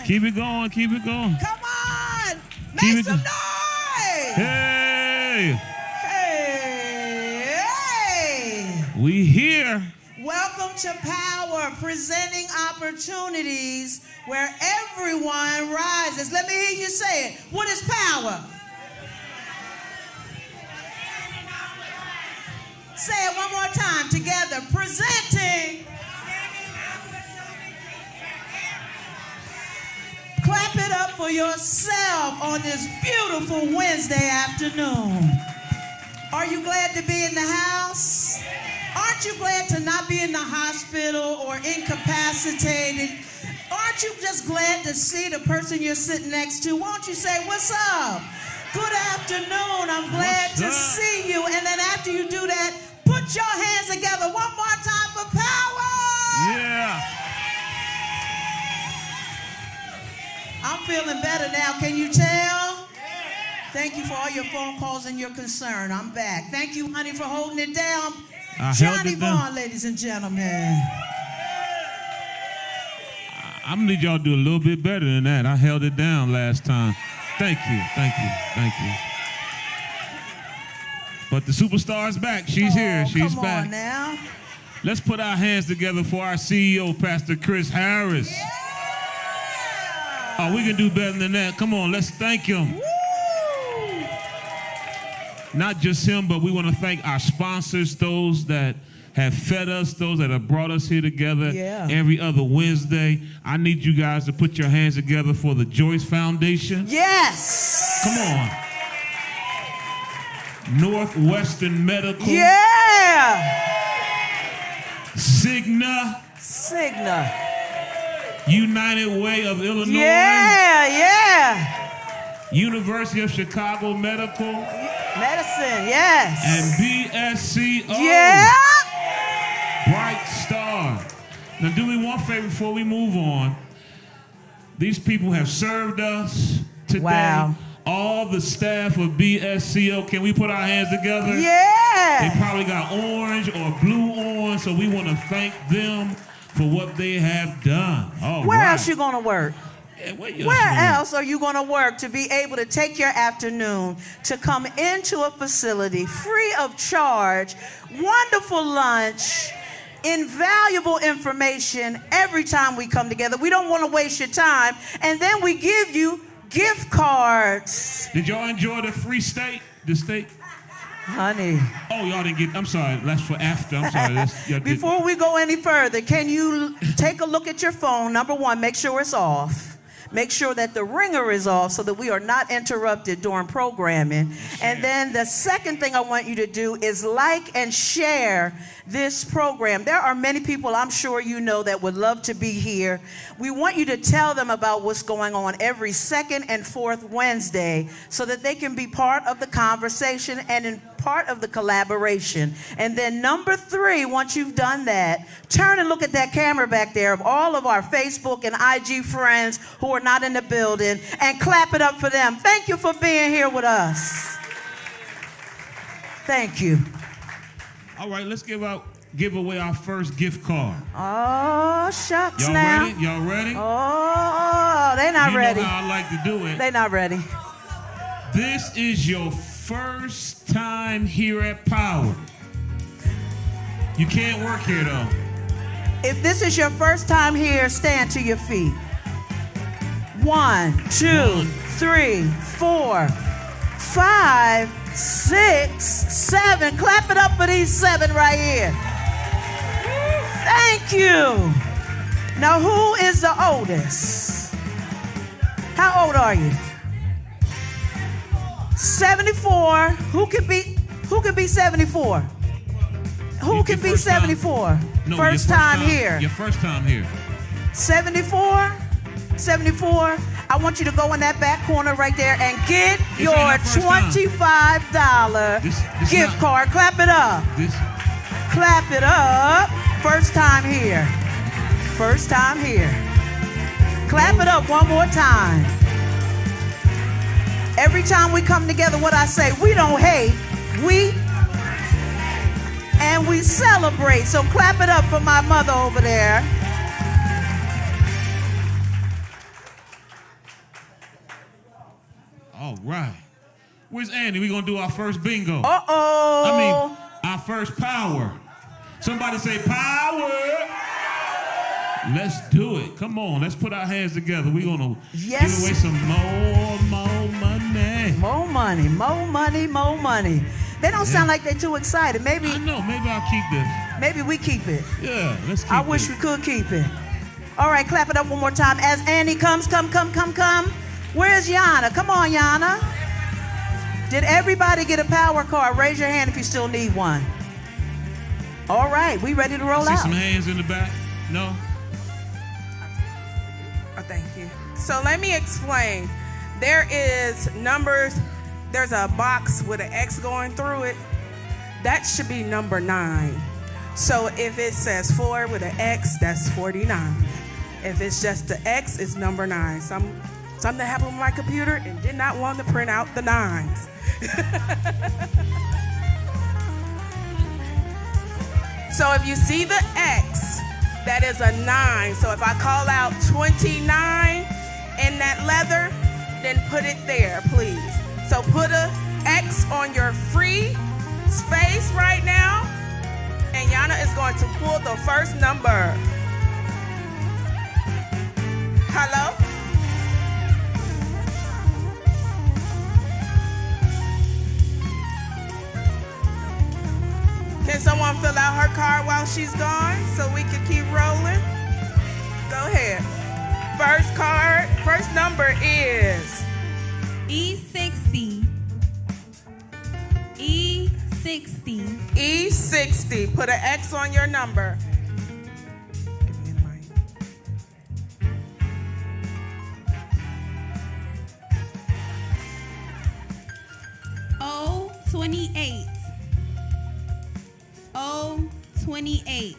Keep it going. Keep it going. Come on. Make some noise. Hey. Hey. We here. Welcome to P.O.W.E.R, presenting opportunities where everyone rises. Let me hear you say it. What is power? Say it one more time together. Presenting. Clap it up for yourself on this beautiful Wednesday afternoon. Are you glad to be in the house? Aren't you glad to not be in the hospital or incapacitated? Aren't you just glad to see the person you're sitting next to? Won't you say, what's up? Good afternoon. I'm glad to see you. And then after you do that, put your hands together one more time for P.O.W.E.R. Yeah. I'm feeling better now. Can you tell? Thank you for all your phone calls and your concern. I'm back. Thank you, honey, for holding it down. Johnny Vaughn, ladies and gentlemen. I'm gonna need y'all to do a little bit better than that. I held it down last time. Thank you, thank you, thank you. But the superstar's back. She's here. She's back. Come on now. Let's put our hands together for our CEO, Pastor Chris Harris. Yeah. Oh, we can do better than that. Come on, let's thank him. Woo. Not just him, but we want to thank our sponsors, those that have fed us, those that have brought us here together every other Wednesday. I need you guys to put your hands together for the Joyce Foundation. Yes. Come on. Northwestern Medical. Yeah. Cigna. United Way of Illinois. Yeah. University of Chicago Medical. Medicine, yes. And BSCO. Yeah. Bright Star. Now, do me one favor before we move on. These people have served us today. Wow. All the staff of BSCO, can we put our hands together? Yeah. They probably got orange or blue on, so we want to thank them for what they have done. Where else you going to work? Yeah, where else are you going to work to be able to take your afternoon to come into a facility free of charge, wonderful lunch, invaluable information every time we come together? We don't want to waste your time. And then we give you gift cards. Did y'all enjoy the free steak? The steak? Honey. Oh, y'all didn't get, I'm sorry, that's for after, I'm sorry. Before we go any further, can you take a look at your phone? Number one, make sure it's off. Make sure that the ringer is off so that we are not interrupted during programming. And then the second thing I want you to do is like and share this program. There are many people I'm sure you know that would love to be here. We want you to tell them about what's going on every second and fourth Wednesday so that they can be part of the conversation and in part of the collaboration. And then number three, once you've done that, turn and look at that camera back there of all of our Facebook and IG friends who are not in the building and clap it up for them. Thank you for being here with us. Thank you. All right, let's give away our first gift card. Oh, shucks. Y'all now. ready? Y'all ready? Oh, they not ready. You know how I like to do it. They not ready. This is your first time here at P.O.W.E.R. You can't work here, though. If this is your first time here, stand to your feet. 1, 2, 3, 4, 5, 6, 7. Clap it up for these 7 right here. Thank you. Now, who is the oldest? How old are you? 74. Who could be 74? Who could be 74? No, first time here. Your first time here. 74? 74? I want you to go in that back corner right there and get your $25 gift card. Clap it up. Clap it up. First time here. First time here. Clap it up one more time. Every time we come together, what I say, we don't hate, and we celebrate. So clap it up for my mother over there. right. Where's Andy? We're going to do our first bingo. Uh-oh. I mean, our first power. Somebody say power. Let's do it. Come on. Let's put our hands together. We're going to give away some more money. More money, more money, more money. They don't sound like they're too excited. Maybe. I know. Maybe I'll keep this. Maybe we keep it. Yeah, let's keep it. I wish we could keep it. All right, clap it up one more time. As Andy comes, come. Where's Yana? Come on, Yana. Did everybody get a power card? Raise your hand if you still need one. All right, we ready to roll out. See some hands in the back? No? Oh, thank you. So let me explain. There is numbers. There's a box with an X going through it. That should be number 9. So if it says 4 with an X, that's 49. If it's just the X, it's number 9. Something happened with my computer and did not want to print out the 9s. So if you see the X, that is a 9. So if I call out 29 in that leather, then put it there, please. So put a X on your free space right now, and Yana is going to pull the first number. Hello? Can someone fill out her card while she's gone so we can keep rolling? Go ahead. First card, first number is E60. E60. E60. Put an X on your number. Give me a mic. O28. O28.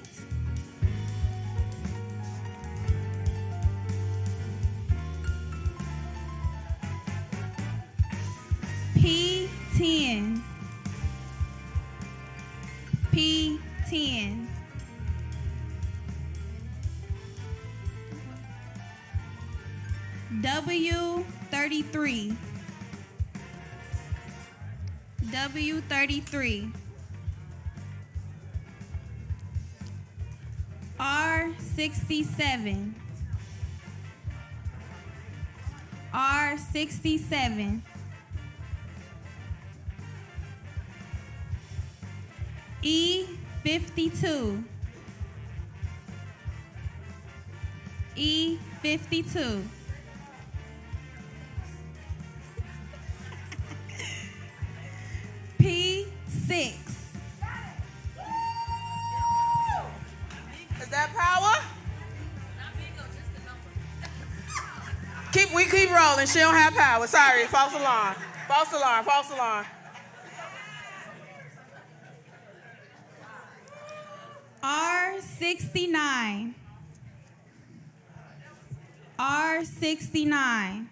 P10. P10. W33. W33. R67. R67. E52. E52. P6. Is that power? We keep rolling. She don't have power. Sorry, false alarm. False alarm, false alarm. R69. R69.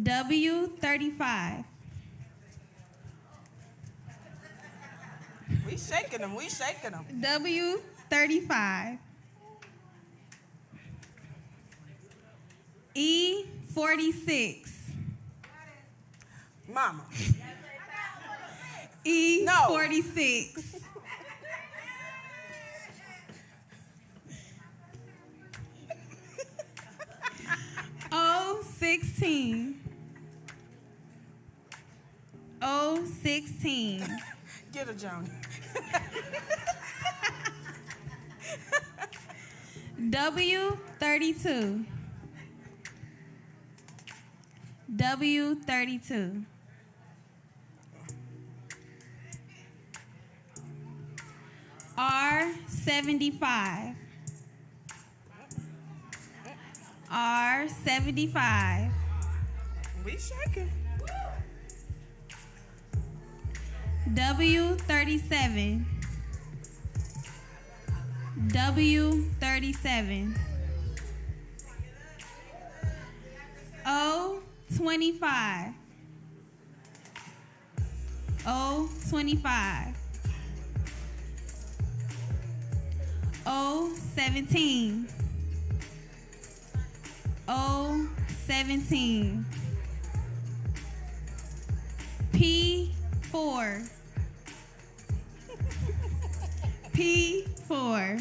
W35. We shaking them. We shaking them. W35. E46. Mama. E46. O16. O16. Get her, Johnny. W32. W32. R75. R75. We shaking. W37. W37. O25. O25. O17. 017. P.O.W.E.R. P.O.W.E.R.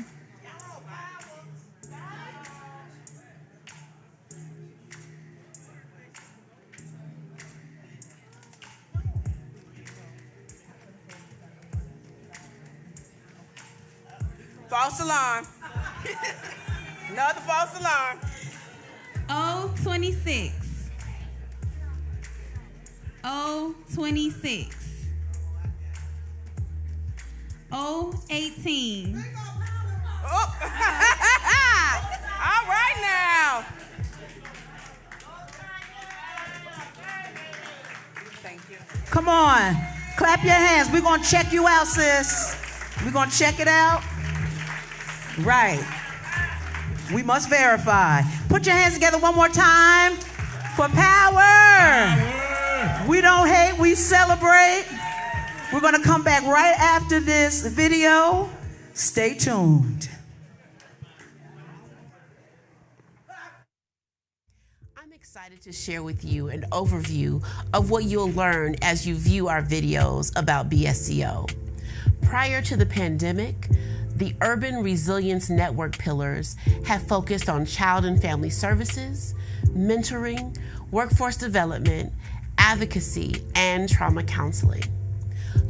False alarm. Another false alarm. 026. 026. 018. Oh. All right now. Thank you. Come on. Clap your hands. We're going to check you out, sis. We're going to check it out. Right. We must verify. Put your hands together one more time for power. We don't hate, we celebrate. We're going to come back right after this video. Stay tuned. I'm excited to share with you an overview of what you'll learn as you view our videos about BSCO. Prior to the pandemic, the Urban Resilience Network pillars have focused on child and family services, mentoring, workforce development, advocacy, and trauma counseling.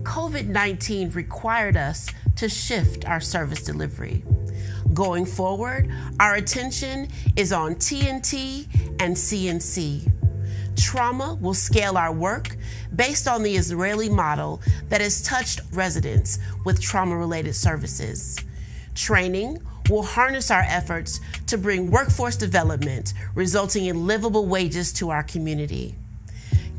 COVID-19 required us to shift our service delivery. Going forward, our attention is on TNT and CNC. Trauma will scale our work based on the Israeli model that has touched residents with trauma-related services. Training will harness our efforts to bring workforce development, resulting in livable wages to our community.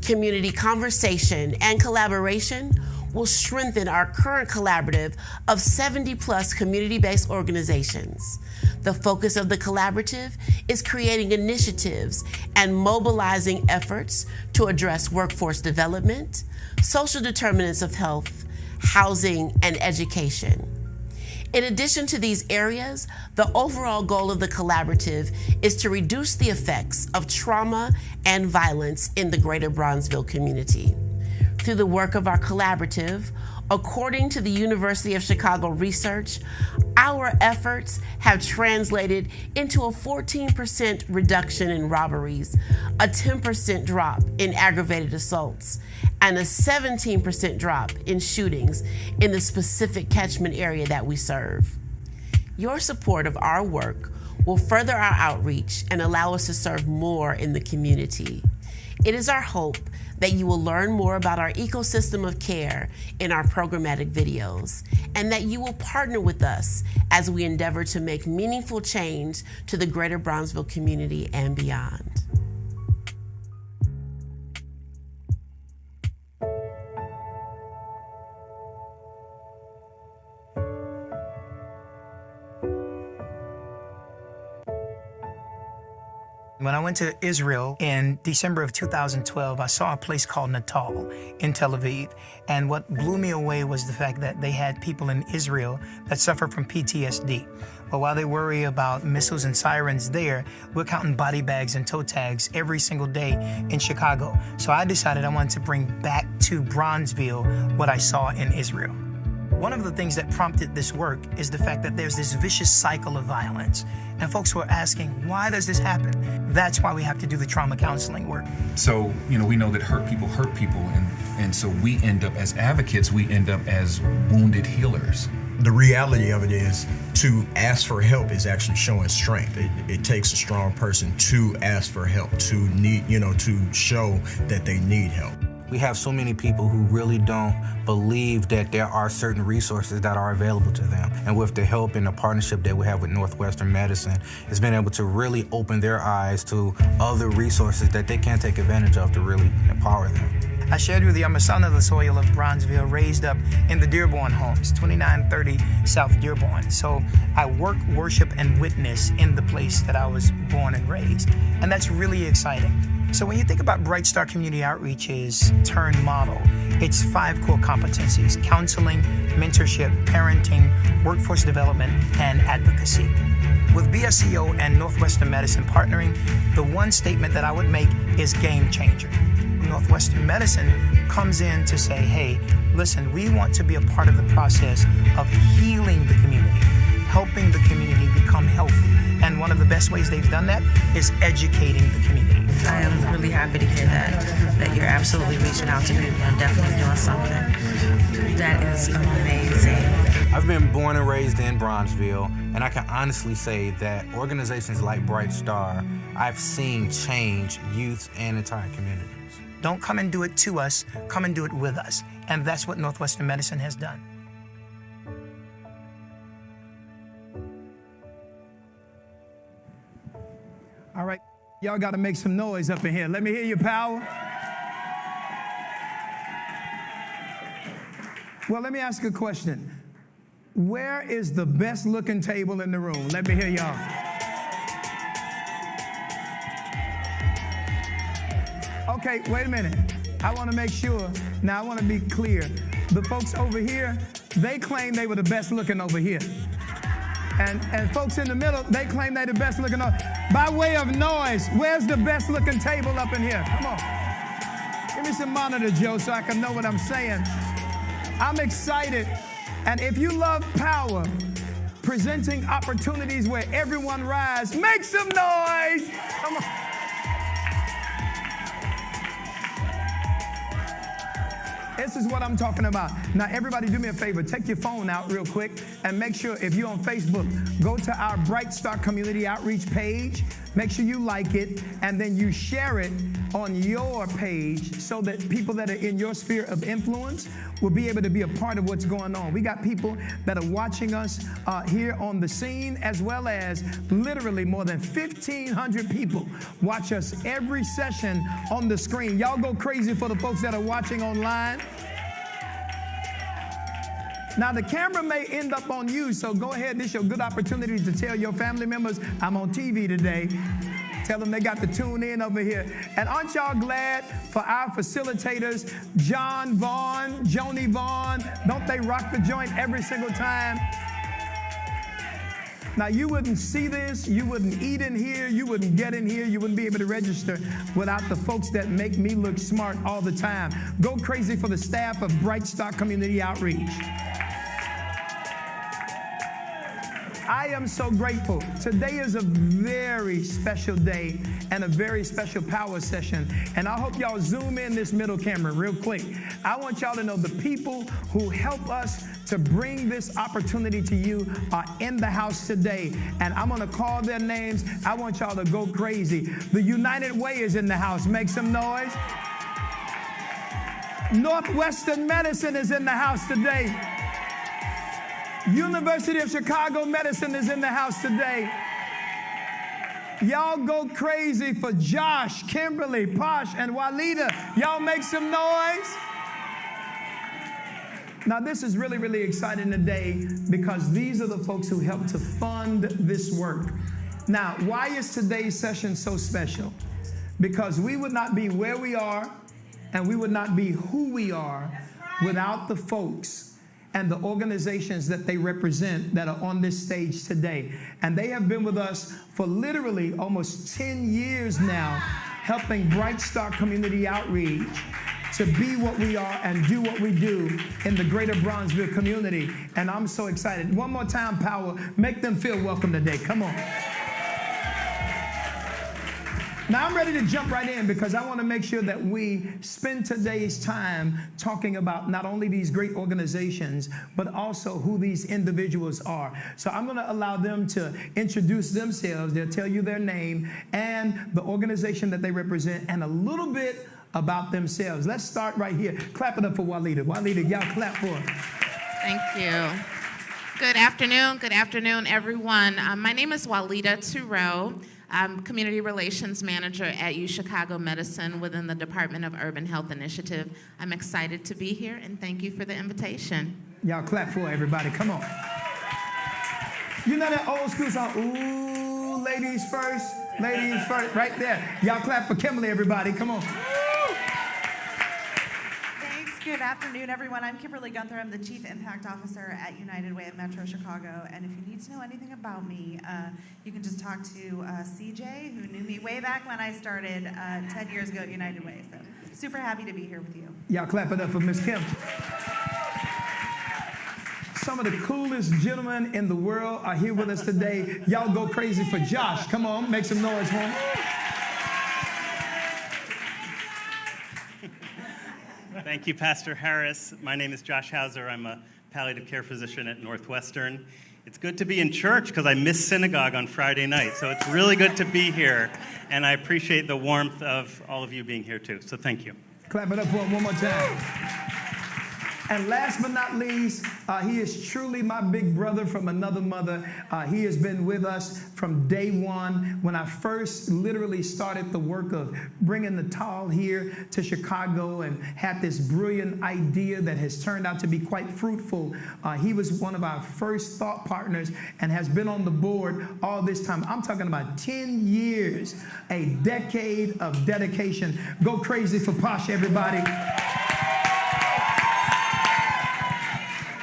Community conversation and collaboration will strengthen our current collaborative of 70+ community-based organizations. The focus of the collaborative is creating initiatives and mobilizing efforts to address workforce development, social determinants of health, housing, and education. In addition to these areas, the overall goal of the collaborative is to reduce the effects of trauma and violence in the greater Bronzeville community. Through the work of our collaborative, according to the University of Chicago research, our efforts have translated into a 14% reduction in robberies, a 10% drop in aggravated assaults, and a 17% drop in shootings in the specific catchment area that we serve. Your support of our work will further our outreach and allow us to serve more in the community. It is our hope that you will learn more about our ecosystem of care in our programmatic videos, and that you will partner with us as we endeavor to make meaningful change to the greater Bronzeville community and beyond. When I went to Israel in December of 2012, I saw a place called Natal in Tel Aviv. And what blew me away was the fact that they had people in Israel that suffer from PTSD. But while they worry about missiles and sirens there, we're counting body bags and toe tags every single day in Chicago. So I decided I wanted to bring back to Bronzeville what I saw in Israel. One of the things that prompted this work is the fact that there's this vicious cycle of violence. And folks were asking, why does this happen? That's why we have to do the trauma counseling work. So, we know that hurt people, and so we end up as advocates, we end up as wounded healers. The reality of it is, to ask for help is actually showing strength. It takes a strong person to ask for help, to need, to show that they need help. We have so many people who really don't believe that there are certain resources that are available to them. And with the help and the partnership that we have with Northwestern Medicine, it's been able to really open their eyes to other resources that they can take advantage of to really empower them. I shared with you, I'm a son of the soil of Bronzeville, raised up in the Dearborn homes, 2930 South Dearborn. So I work, worship, and witness in the place that I was born and raised. And that's really exciting. So when you think about Bright Star Community Outreach's TURN model, it's 5 core competencies: counseling, mentorship, parenting, workforce development, and advocacy. With BSCO and Northwestern Medicine partnering, the one statement that I would make is game changer. Northwestern Medicine comes in to say, hey, listen, we want to be a part of the process of healing the community, helping the community become healthy. And one of the best ways they've done that is educating the community. I am really happy to hear that you're absolutely reaching out to people and definitely doing something. That is amazing. I've been born and raised in Bronzeville, and I can honestly say that organizations like Bright Star, I've seen change youth and entire communities. Don't come and do it to us, come and do it with us. And that's what Northwestern Medicine has done. All right, y'all got to make some noise up in here. Let me hear your power. Well, let me ask a question. Where is the best looking table in the room? Let me hear y'all. Okay, wait a minute. I want to make sure. Now, I want to be clear. The folks over here, they claim they were the best looking over here. And folks in the middle, they claim they're the best looking. By way of noise, where's the best looking table up in here? Come on. Give me some monitor, Joe, so I can know what I'm saying. I'm excited. And if you love power, presenting opportunities where everyone rise, make some noise. Come on. This is what I'm talking about. Now, everybody do me a favor. Take your phone out real quick and make sure if you're on Facebook, go to our Bright Star Community Outreach page. Make sure you like it, and then you share it on your page so that people that are in your sphere of influence will be able to be a part of what's going on. We got people that are watching us here on the scene, as well as literally more than 1,500 people watch us every session on the screen. Y'all go crazy for the folks that are watching online. Now, the camera may end up on you, so go ahead. This is your good opportunity to tell your family members, I'm on TV today. Tell them they got to tune in over here. And aren't y'all glad for our facilitators, John Vaughn, Joni Vaughn? Don't they rock the joint every single time? Now, you wouldn't see this, you wouldn't eat in here, you wouldn't get in here, you wouldn't be able to register without the folks that make me look smart all the time. Go crazy for the staff of Bright Star Community Outreach. I am so grateful. Today is a very special day and a very special power session. And I hope y'all zoom in this middle camera real quick. I want y'all to know the people who help us to bring this opportunity to you are in the house today. And I'm going to call their names. I want y'all to go crazy. The United Way is in the house. Make some noise. Northwestern Medicine is in the house today. University of Chicago Medicine is in the house today. Y'all go crazy for Josh, Kimberly, Posh, and Walida. Y'all make some noise. Now, this is really, really exciting today because these are the folks who helped to fund this work. Now, why is today's session so special? Because we would not be where we are and we would not be who we are without the folks and the organizations that they represent that are on this stage today. And they have been with us for literally almost 10 years now, helping Bright Star Community Outreach to be what we are and do what we do in the greater Bronzeville community. And I'm so excited. One more time, Power. Make them feel welcome today. Come on. Now, I'm ready to jump right in because I want to make sure that we spend today's time talking about not only these great organizations, but also who these individuals are. So I'm going to allow them to introduce themselves. They'll tell you their name and the organization that they represent and a little bit about themselves. Let's start right here. Clap it up for Walida. Walida, y'all clap for her. Thank you. Good afternoon, everyone. My name is Walida Tureau. I'm Community Relations Manager at UChicago Medicine within the Department of Urban Health Initiative. I'm excited to be here, and thank you for the invitation. Y'all clap for everybody. Come on. You know that old school song, ooh, ladies first, right there. Y'all clap for Kimberly, everybody. Come on. Thanks, Good afternoon, everyone. I'm Kimberly Gunther. I'm the Chief Impact Officer at United Way at Metro Chicago. And if you need to know anything about me, you can just talk to CJ, who knew me way back when I started 10 years ago at United Way. So super happy to be here with you. Y'all clap it up for Miss Kim. Some of the coolest gentlemen in the world are here with us today. Y'all go crazy for Josh. Come on, make some noise for him. Thank you, Pastor Harris. My name is Josh Hauser. I'm a palliative care physician at Northwestern. It's good to be in church because I missed synagogue on Friday night, so it's really good to be here, and I appreciate the warmth of all of you being here too, so thank you. Clap it up for him one more time. And last but not least, he is truly my big brother from another mother. He has been with us from day one when I first literally started the work of bringing the towel here to Chicago and had this brilliant idea that has turned out to be quite fruitful. He was one of our first thought partners and has been on the board all this time. I'm talking about 10 years, a decade of dedication. Go crazy for Posh, everybody.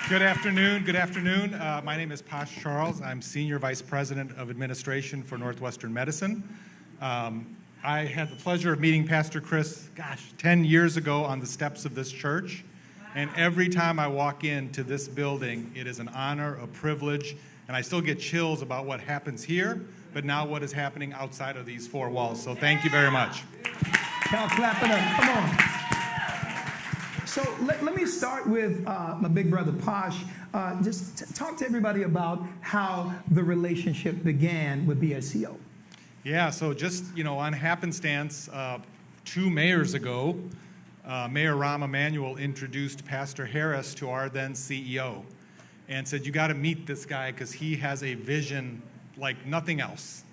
Good afternoon. Good afternoon. My name is Posh Charles. I'm Senior Vice President of Administration for Northwestern Medicine. I had the pleasure of meeting Pastor Chris, 10 years ago on the steps of this church. And every time I walk into this building, it is an honor, a privilege, and I still get chills about what happens here, but now what is happening outside of these four walls. So thank you very much. Y'all clap it up. Come on. So let me start with my big brother, Posh. Just talk to everybody about how the relationship began with BSCO. Yeah, so just, on happenstance, 2 mayors ago, Mayor Rahm Emanuel introduced Pastor Harris to our then CEO and said, you got to meet this guy because he has a vision like nothing else.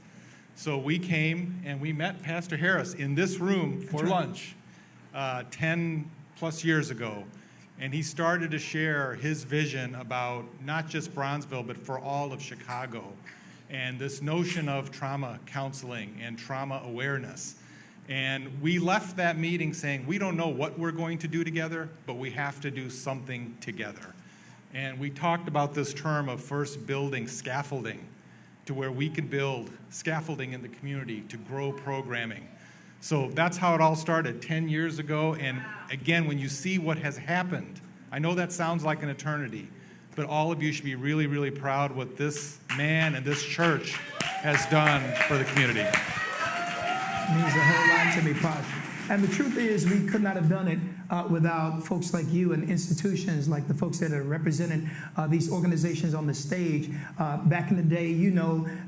So we came and we met Pastor Harris in this room for lunch 10 plus years ago, and he started to share his vision about not just Bronzeville, but for all of Chicago, and this notion of trauma counseling and trauma awareness. And we left that meeting saying, we don't know what we're going to do together, but we have to do something together. And we talked about this term of first building scaffolding to where we can build scaffolding in the community to grow programming. So that's how it all started 10 years ago. And again, when you see what has happened, I know that sounds like an eternity, but all of you should be really, really proud what this man and this church has done for the community. It means a whole lot to me, Posh. And the truth is, we could not have done it without folks like you and institutions like the folks that are representing these organizations on the stage. Back in the day,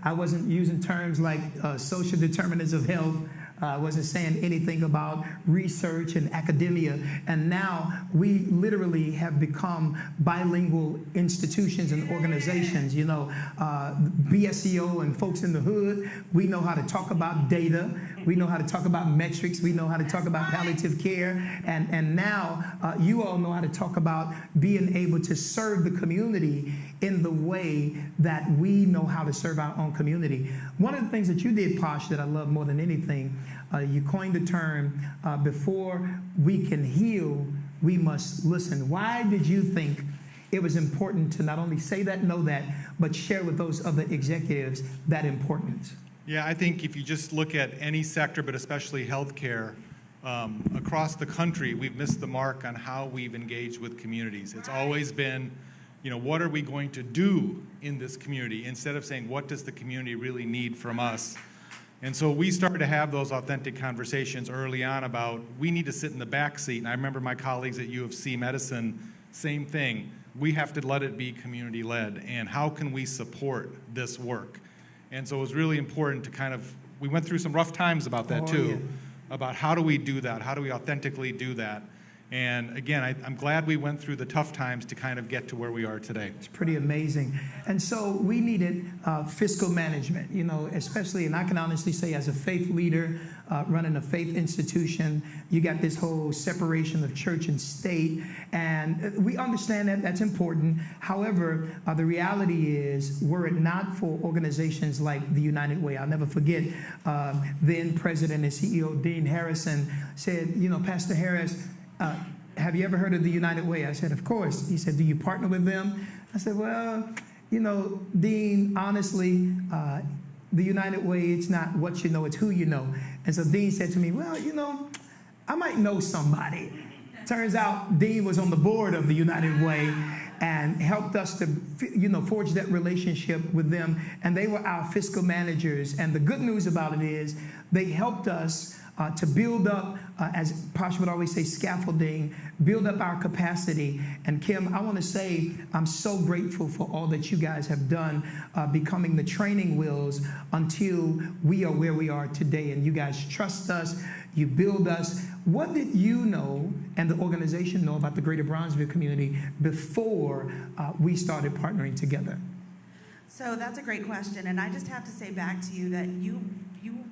I wasn't using terms like social determinants of health. I wasn't saying anything about research and academia. And now we literally have become bilingual institutions and organizations. BSCO and folks in the hood, we know how to talk about data. We know how to talk about metrics. We know how to talk about palliative care. And now you all know how to talk about being able to serve the community in the way that we know how to serve our own community. One of the things that you did, Posh, that I love more than anything, you coined the term, before we can heal, we must listen. Why did you think it was important to not only say that, know that, but share with those other executives that importance? Yeah, I think if you just look at any sector, but especially healthcare, across the country, we've missed the mark on how we've engaged with communities. It's always been, what are we going to do in this community, instead of saying, what does the community really need from us? And so we started to have those authentic conversations early on about, we need to sit in the back seat. And I remember my colleagues at U of C Medicine, same thing. We have to let it be community-led, and how can we support this work? And so it was really important to we went through some rough times about that too, about how do we do that? How do we authentically do that? And again, I'm glad we went through the tough times to get to where we are today. It's pretty amazing. And so we needed fiscal management, especially, and I can honestly say as a faith leader running a faith institution, you got this whole separation of church and state. And we understand that that's important. However, the reality is, were it not for organizations like the United Way, I'll never forget, then President and CEO Dean Harrison said, Pastor Harris, have you ever heard of the United Way? I said, of course. He said, do you partner with them? I said, well, you know, Dean, honestly, the United Way, it's not what you know, it's who you know. And so Dean said to me, well, you know, I might know somebody. Turns out Dean was on the board of the United Way and helped us to, you know, forge that relationship with them. And they were our fiscal managers. And the good news about it is they helped us to build up, as Pasha would always say, scaffolding, build up our capacity. And Kim, I want to say I'm so grateful for all that you guys have done, becoming the training wheels until we are where we are today. And you guys trust us, you build us. What did you know and the organization know about the Greater Bronzeville community before we started partnering together? So that's a great question. And I just have to say back to you that you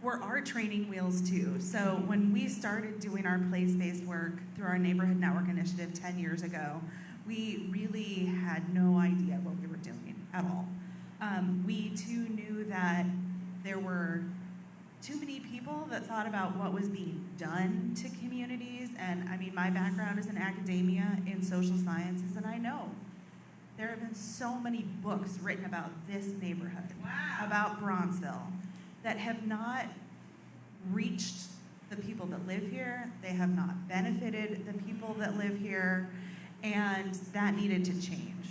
were our training wheels too. So when we started doing our place-based work through our Neighborhood Network Initiative 10 years ago, we really had no idea what we were doing at all. We too knew that there were too many people that thought about what was being done to communities. And I mean, my background is in academia, in social sciences, and I know there have been so many books written about this neighborhood, about Bronzeville, that have not reached the people that live here. They have not benefited the people that live here, and that needed to change.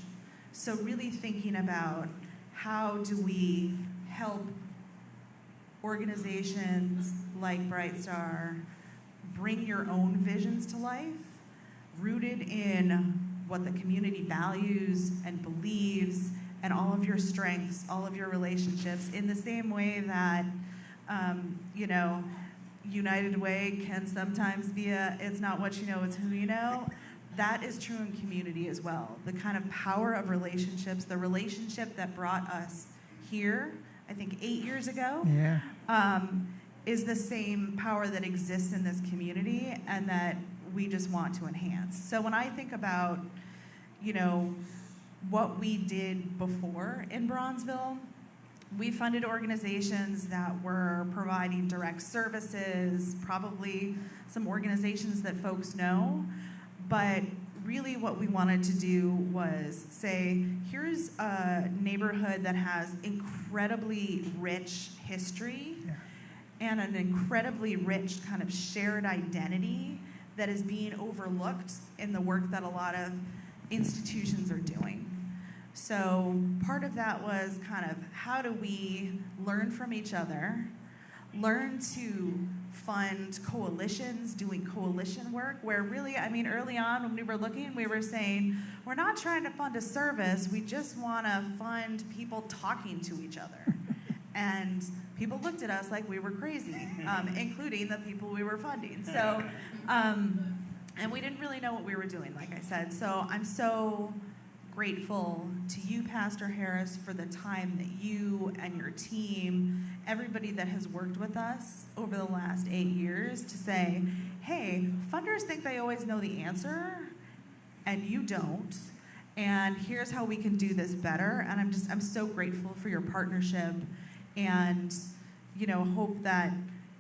So really thinking about how do we help organizations like Bright Star bring your own visions to life, rooted in what the community values and believes, and all of your strengths, all of your relationships, in the same way that, you know, United Way can sometimes be it's not what you know, it's who you know. That is true in community as well. The kind of power of relationships, the relationship that brought us here, I think 8 years ago, is the same power that exists in this community and that we just want to enhance. So when I think about, you know, what we did before in Bronzeville, we funded organizations that were providing direct services, probably some organizations that folks know, but really what we wanted to do was say, here's a neighborhood that has incredibly rich history and an incredibly rich kind of shared identity that is being overlooked in the work that a lot of institutions are doing. So part of that was kind of how do we learn from each other, learn to fund coalitions, doing coalition work, where really, I mean, early on when we were looking, we were saying, we're not trying to fund a service, we just want to fund people talking to each other. And people looked at us like we were crazy, including the people we were funding. So, and we didn't really know what we were doing, like I said. So I'm so grateful to you, Pastor Harris, for the time that you and your team, everybody that has worked with us over the last 8 years, to say, hey, funders think they always know the answer, and you don't. And here's how we can do this better. And I'm so grateful for your partnership, and you know, hope that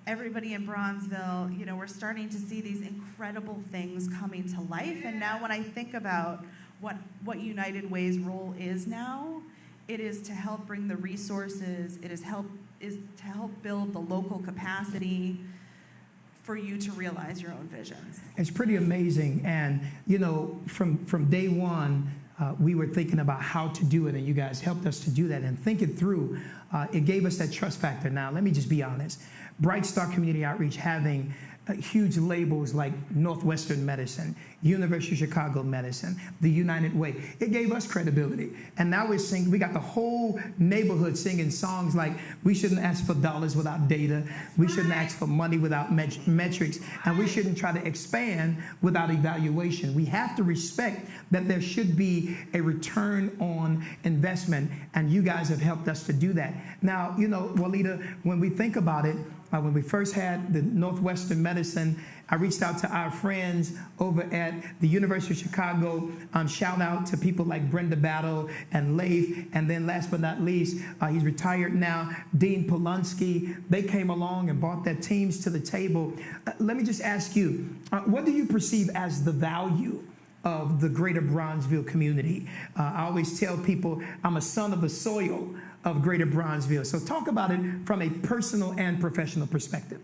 everybody in Bronzeville, you know, we're starting to see these incredible things coming to life. And now when I think about what United Way's role is now, it is to help bring the resources, it is to help build the local capacity for you to realize your own visions. It's pretty amazing. And you know, from day one, we were thinking about how to do it, and you guys helped us to do that and think it through. It gave us that trust factor. Now, let me just be honest. Bright Star Community Outreach having huge labels like Northwestern Medicine, University of Chicago Medicine, the United Way, it gave us credibility. And now we're singing, we got the whole neighborhood singing songs like, we shouldn't ask for dollars without data, we shouldn't ask for money without metrics, and we shouldn't try to expand without evaluation. We have to respect that there should be a return on investment, and you guys have helped us to do that. Now, you know, Walida, when we think about it, when we first had the Northwestern Medicine Medicine. I reached out to our friends over at the University of Chicago. Shout out to people like Brenda Battle and Leif. And then last but not least, he's retired now, Dean Polonsky. They came along and brought their teams to the table. Let me just ask you, what do you perceive as the value of the greater Bronzeville community? I always tell people I'm a son of the soil of greater Bronzeville. So talk about it from a personal and professional perspective.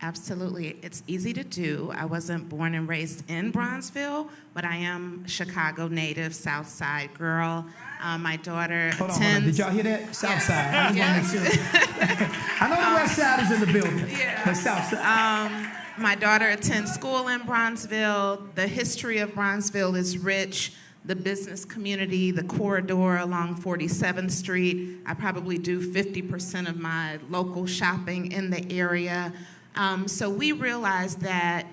Absolutely. It's easy to do. I wasn't born and raised in Bronzeville, but I am Chicago native, South Side girl. My daughter Hold attends... on. Did y'all hear that? South Side. I just want to make sure. I know the West Side is in the building, but South Side. My daughter attends school in Bronzeville. The history of Bronzeville is rich. The business community, the corridor along 47th Street. I probably do 50% of my local shopping in the area. So we realize that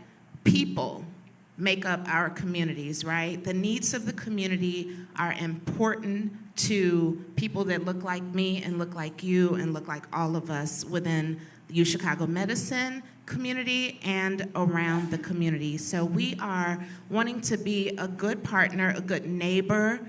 people make up our communities, right? The needs of the community are important to people that look like me and look like you and look like all of us within the UChicago Medicine community and around the community. So we are wanting to be a good partner, a good neighbor.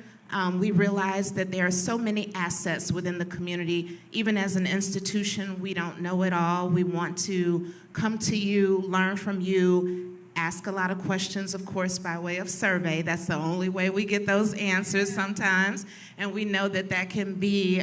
We realize that there are so many assets within the community. Even as an institution, we don't know it all. We want to come to you, learn from you, ask a lot of questions, of course, by way of survey. That's the only way we get those answers sometimes. And we know that that can be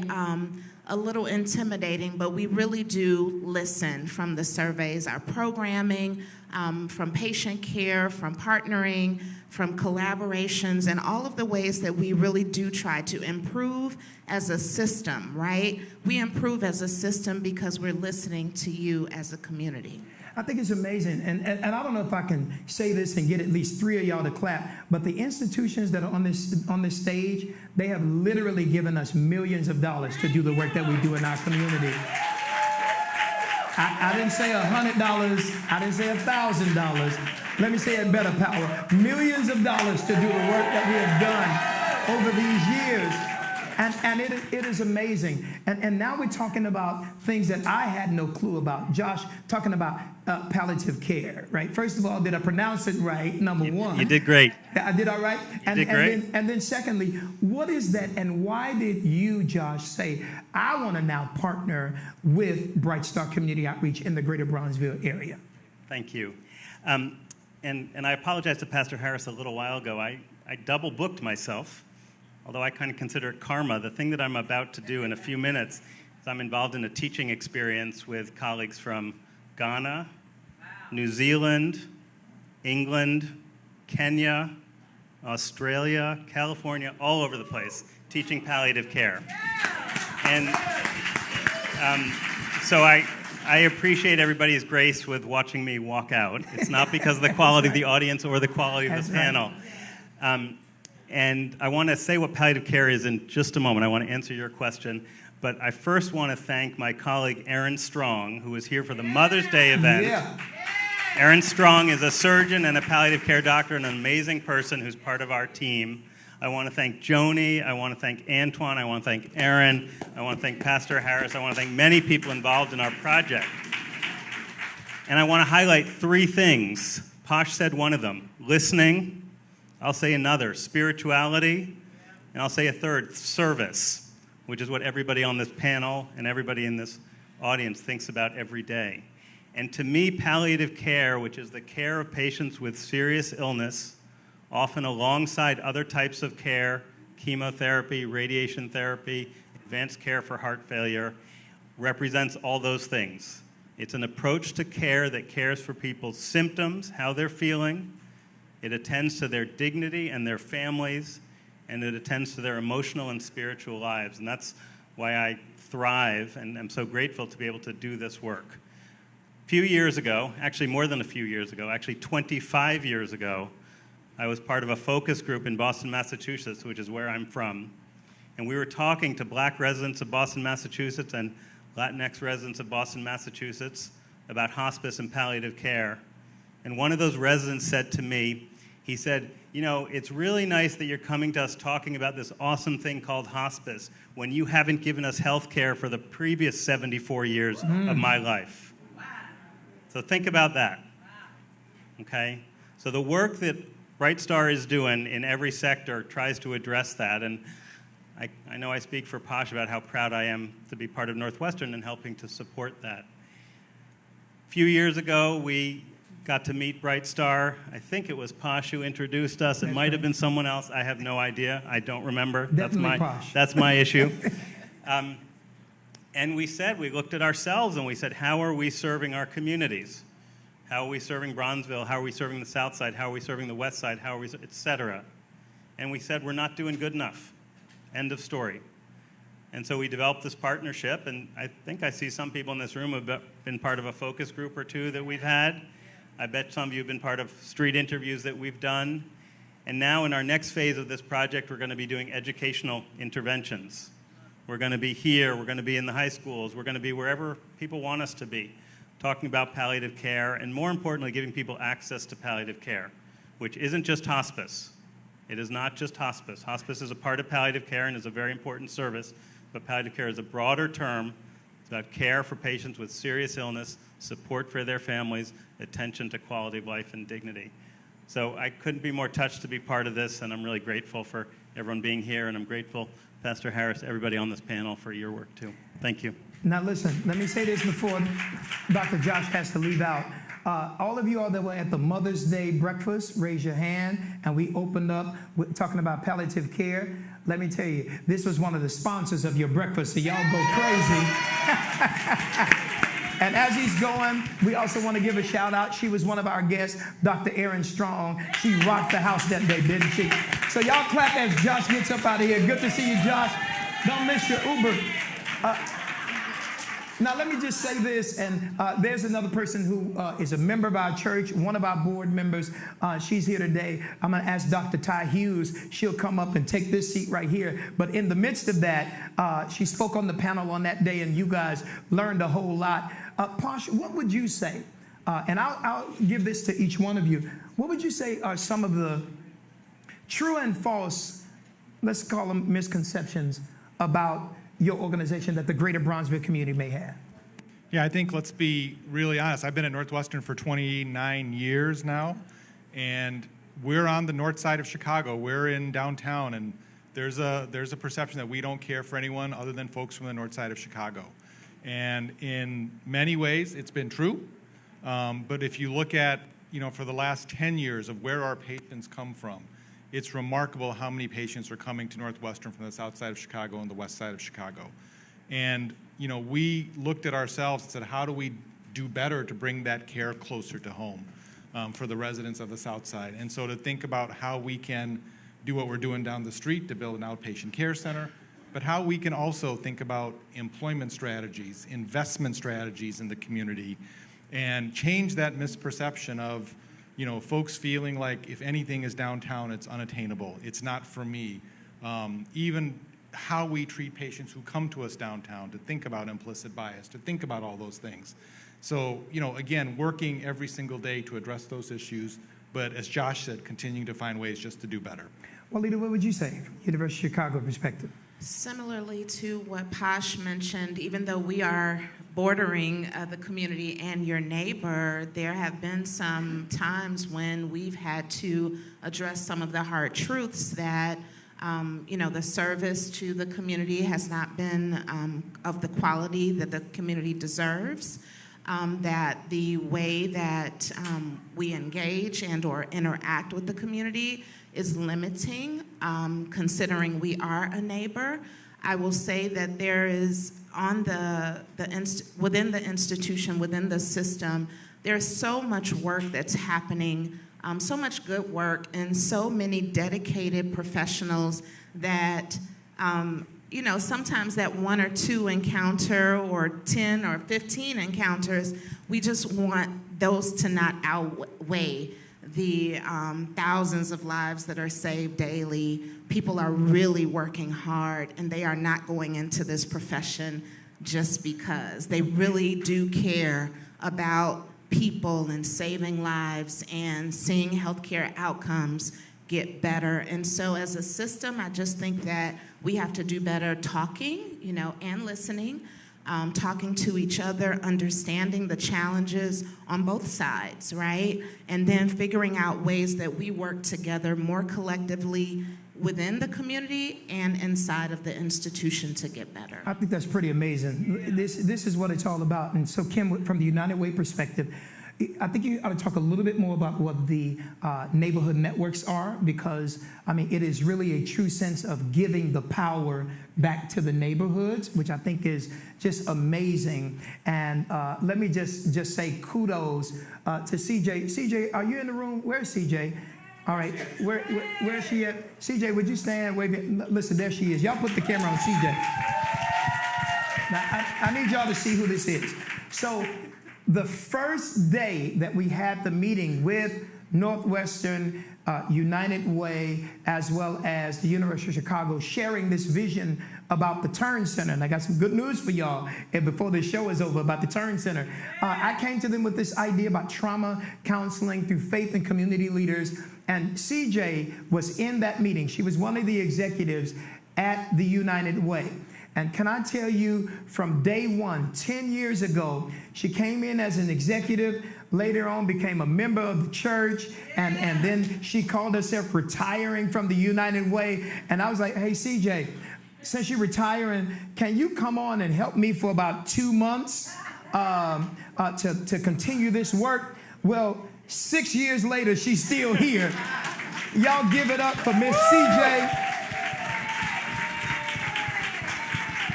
a little intimidating, but we really do listen from the surveys, our programming, from patient care, from partnering, from collaborations, and all of the ways that we really do try to improve as a system, right? We improve as a system because we're listening to you as a community. I think it's amazing, and I don't know if I can say this and get at least 3 of y'all to clap, but the institutions that are on this stage, they have literally given us millions of dollars to do the work that we do in our community. I didn't say $100, I didn't say $1,000. Let me say it better, Power. Millions of dollars to do the work that we have done over these years. And it is amazing. And now we're talking about things that I had no clue about. Josh, talking about palliative care, right? First of all, did I pronounce it right? Number one. You did great. I did all right? You did great. And then secondly, what is that and why did you, Josh, say, I want to now partner with Bright Star Community Outreach in the greater Bronzeville area? Thank you. And I apologized to Pastor Harris a little while ago. I double booked myself, although I kind of consider it karma. The thing that I'm about to do in a few minutes is I'm involved in a teaching experience with colleagues from Ghana, New Zealand, England, Kenya, Australia, California, all over the place, teaching palliative care. And so I appreciate everybody's grace with watching me walk out. It's not because of the quality of the audience or the quality of the panel. And I want to say what palliative care is in just a moment. I want to answer your question. But I first want to thank my colleague, Erin Strong, who is here for the Mother's Day event. Yeah. Erin Strong is a surgeon and a palliative care doctor and an amazing person who's part of our team. I want to thank Joni. I want to thank Antoine. I want to thank Erin. I want to thank Pastor Harris. I want to thank many people involved in our project. And I want to highlight 3 things. Posh said one of them, listening. I'll say another, spirituality. And I'll say a third, service, which is what everybody on this panel and everybody in this audience thinks about every day. And to me, palliative care, which is the care of patients with serious illness, often alongside other types of care, chemotherapy, radiation therapy, advanced care for heart failure, represents all those things. It's an approach to care that cares for people's symptoms, how they're feeling. It attends to their dignity and their families, and it attends to their emotional and spiritual lives. And that's why I thrive and I'm so grateful to be able to do this work. A few years ago, actually more than a few years ago, actually 25 years ago, I was part of a focus group in Boston, Massachusetts, which is where I'm from. And we were talking to Black residents of Boston, Massachusetts and Latinx residents of Boston, Massachusetts about hospice and palliative care. And one of those residents said to me, he said, you know, it's really nice that you're coming to us talking about this awesome thing called hospice when you haven't given us health care for the previous 74 years of my life. So think about that. okay? So the work that Bright Star is doing in every sector tries to address that, and I know I speak for Posh about how proud I am to be part of Northwestern and helping to support that. A few years ago, we got to meet Bright Star. I think it was Posh who introduced us. It might have been someone else. I have no idea. I don't remember. Definitely Posh. That's my issue. And we looked at ourselves and we said, how are we serving our communities? How are we serving Bronzeville? How are we serving the South Side? How are we serving the West Side? How are we, et cetera? And we said, we're not doing good enough. End of story. And so we developed this partnership, and I think I see some people in this room who have been part of a focus group or two that we've had. I bet some of you have been part of street interviews that we've done. And now in our next phase of this project, we're going to be doing educational interventions. We're going to be here, we're going to be in the high schools, we're going to be wherever people want us to be, talking about palliative care, and more importantly, giving people access to palliative care, which isn't just hospice. It is not just hospice. Hospice is a part of palliative care and is a very important service, but palliative care is a broader term. It's about care for patients with serious illness, support for their families, attention to quality of life and dignity. So I couldn't be more touched to be part of this, and I'm really grateful for everyone being here, and I'm grateful, Pastor Harris, everybody on this panel for your work too. Thank you. Now listen, let me say this before Dr. Josh has to leave out. All of you all that were at the Mother's Day breakfast, raise your hand, and we opened up talking about palliative care. Let me tell you, this was one of the sponsors of your breakfast, so y'all go crazy. And as he's going, we also want to give a shout out. She was one of our guests, Dr. Erin Strong. She rocked the house that day, didn't she? So y'all clap as Josh gets up out of here. Good to see you, Josh. Don't miss your Uber. Now, let me just say this, and there's another person who is a member of our church, one of our board members. She's here today. I'm going to ask Dr. Ty Hughes. She'll come up and take this seat right here. But in the midst of that, she spoke on the panel on that day, and you guys learned a whole lot. Posh, what would you say, and I'll give this to each one of you, what would you say are some of the true and false, let's call them misconceptions, about your organization that the greater Bronzeville community may have? Yeah, I think let's be really honest. I've been at Northwestern for 29 years now, and we're on the north side of Chicago. We're in downtown, and there's a perception that we don't care for anyone other than folks from the north side of Chicago. And in many ways, it's been true. But if you look at, for the last 10 years of where our patients come from, it's remarkable how many patients are coming to Northwestern from the south side of Chicago and the west side of Chicago. And, we looked at ourselves and said, how do we do better to bring that care closer to home for the residents of the south side? And so to think about how we can do what we're doing down the street to build an outpatient care center, but how we can also think about employment strategies, investment strategies in the community, and change that misperception of, folks feeling like if anything is downtown, it's unattainable. It's not for me. Even how we treat patients who come to us downtown, to think about implicit bias, to think about all those things. So, again, working every single day to address those issues, but as Josh said, continuing to find ways just to do better. Well, Lita, what would you say from University of Chicago perspective? Similarly to what Posh mentioned, even though we are bordering the community and your neighbor, there have been some times when we've had to address some of the hard truths that, the service to the community has not been of the quality that the community deserves, that the way that we engage and or interact with the community is limiting, considering we are a neighbor. I will say that there is within the institution, within the system, there's so much work that's happening, so much good work, and so many dedicated professionals that, sometimes that one or two encounter or 10 or 15 encounters, we just want those to not outweigh the thousands of lives that are saved daily. People are really working hard, and they are not going into this profession just because. They really do care about people and saving lives and seeing healthcare outcomes get better. And so as a system, I just think that we have to do better talking, and listening. talking to each other, understanding the challenges on both sides, right? And then figuring out ways that we work together more collectively within the community and inside of the institution to get better. I think that's pretty amazing. This is what it's all about. And so, Kenwood, from the United Way perspective, I think you ought to talk a little bit more about what the neighborhood networks are, because, I mean, it is really a true sense of giving the power back to the neighborhoods, which I think is just amazing. And let me just say kudos to CJ. CJ, are you in the room? Where's CJ? All right, where's she at? CJ, would you stand? Wait, listen, there she is. Y'all put the camera on CJ. Now, I need y'all to see who this is. So, the first day that we had the meeting with Northwestern United Way, as well as the University of Chicago, sharing this vision about the Turn Center. And I got some good news for y'all before the show is over about the Turn Center. I came to them with this idea about trauma counseling through faith and community leaders. And CJ was in that meeting. She was one of the executives at the United Way. And can I tell you, from day one, 10 years ago, she came in as an executive, later on became a member of the church, and then she called herself retiring from the United Way. And I was like, hey, CJ, since you're retiring, can you come on and help me for about 2 months to continue this work? Well, 6 years later, she's still here. Y'all give it up for Miss CJ,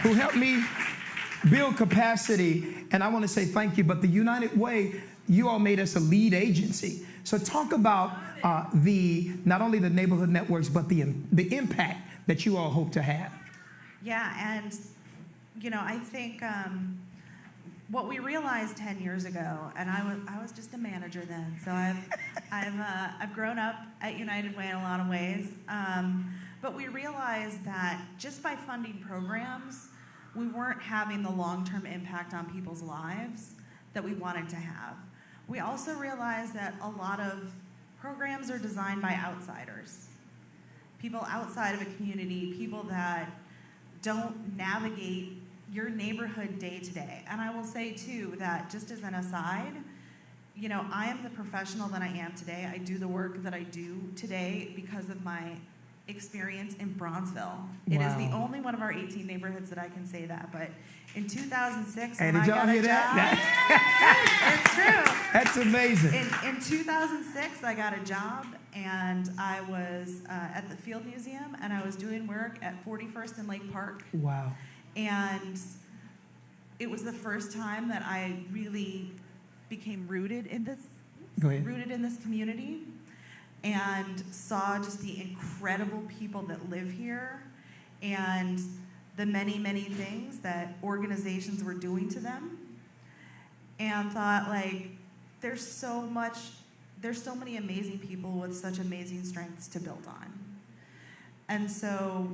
who helped me build capacity. And I want to say thank you. But the United Way, you all made us a lead agency. So talk about not only the neighborhood networks, but the impact that you all hope to have. Yeah, and I think what we realized 10 years ago, and I was just a manager then, so I've grown up at United Way in a lot of ways. But we realized that just by funding programs, we weren't having the long-term impact on people's lives that we wanted to have. We also realized that a lot of programs are designed by outsiders, people outside of a community, people that don't navigate your neighborhood day to day. And I will say, too, that just as an aside, I am the professional that I am today. I do the work that I do today because of my experience in Bronzeville. It is the only one of our 18 neighborhoods that I can say that. But in 2006, when I got a job, it's true. That's amazing. In 2006, I got a job, and I was at the Field Museum, and I was doing work at 41st and Lake Park. Wow. And it was the first time that I really became rooted in this community, and saw just the incredible people that live here and the many, many things that organizations were doing to them, and thought, there's so many amazing people with such amazing strengths to build on. And so,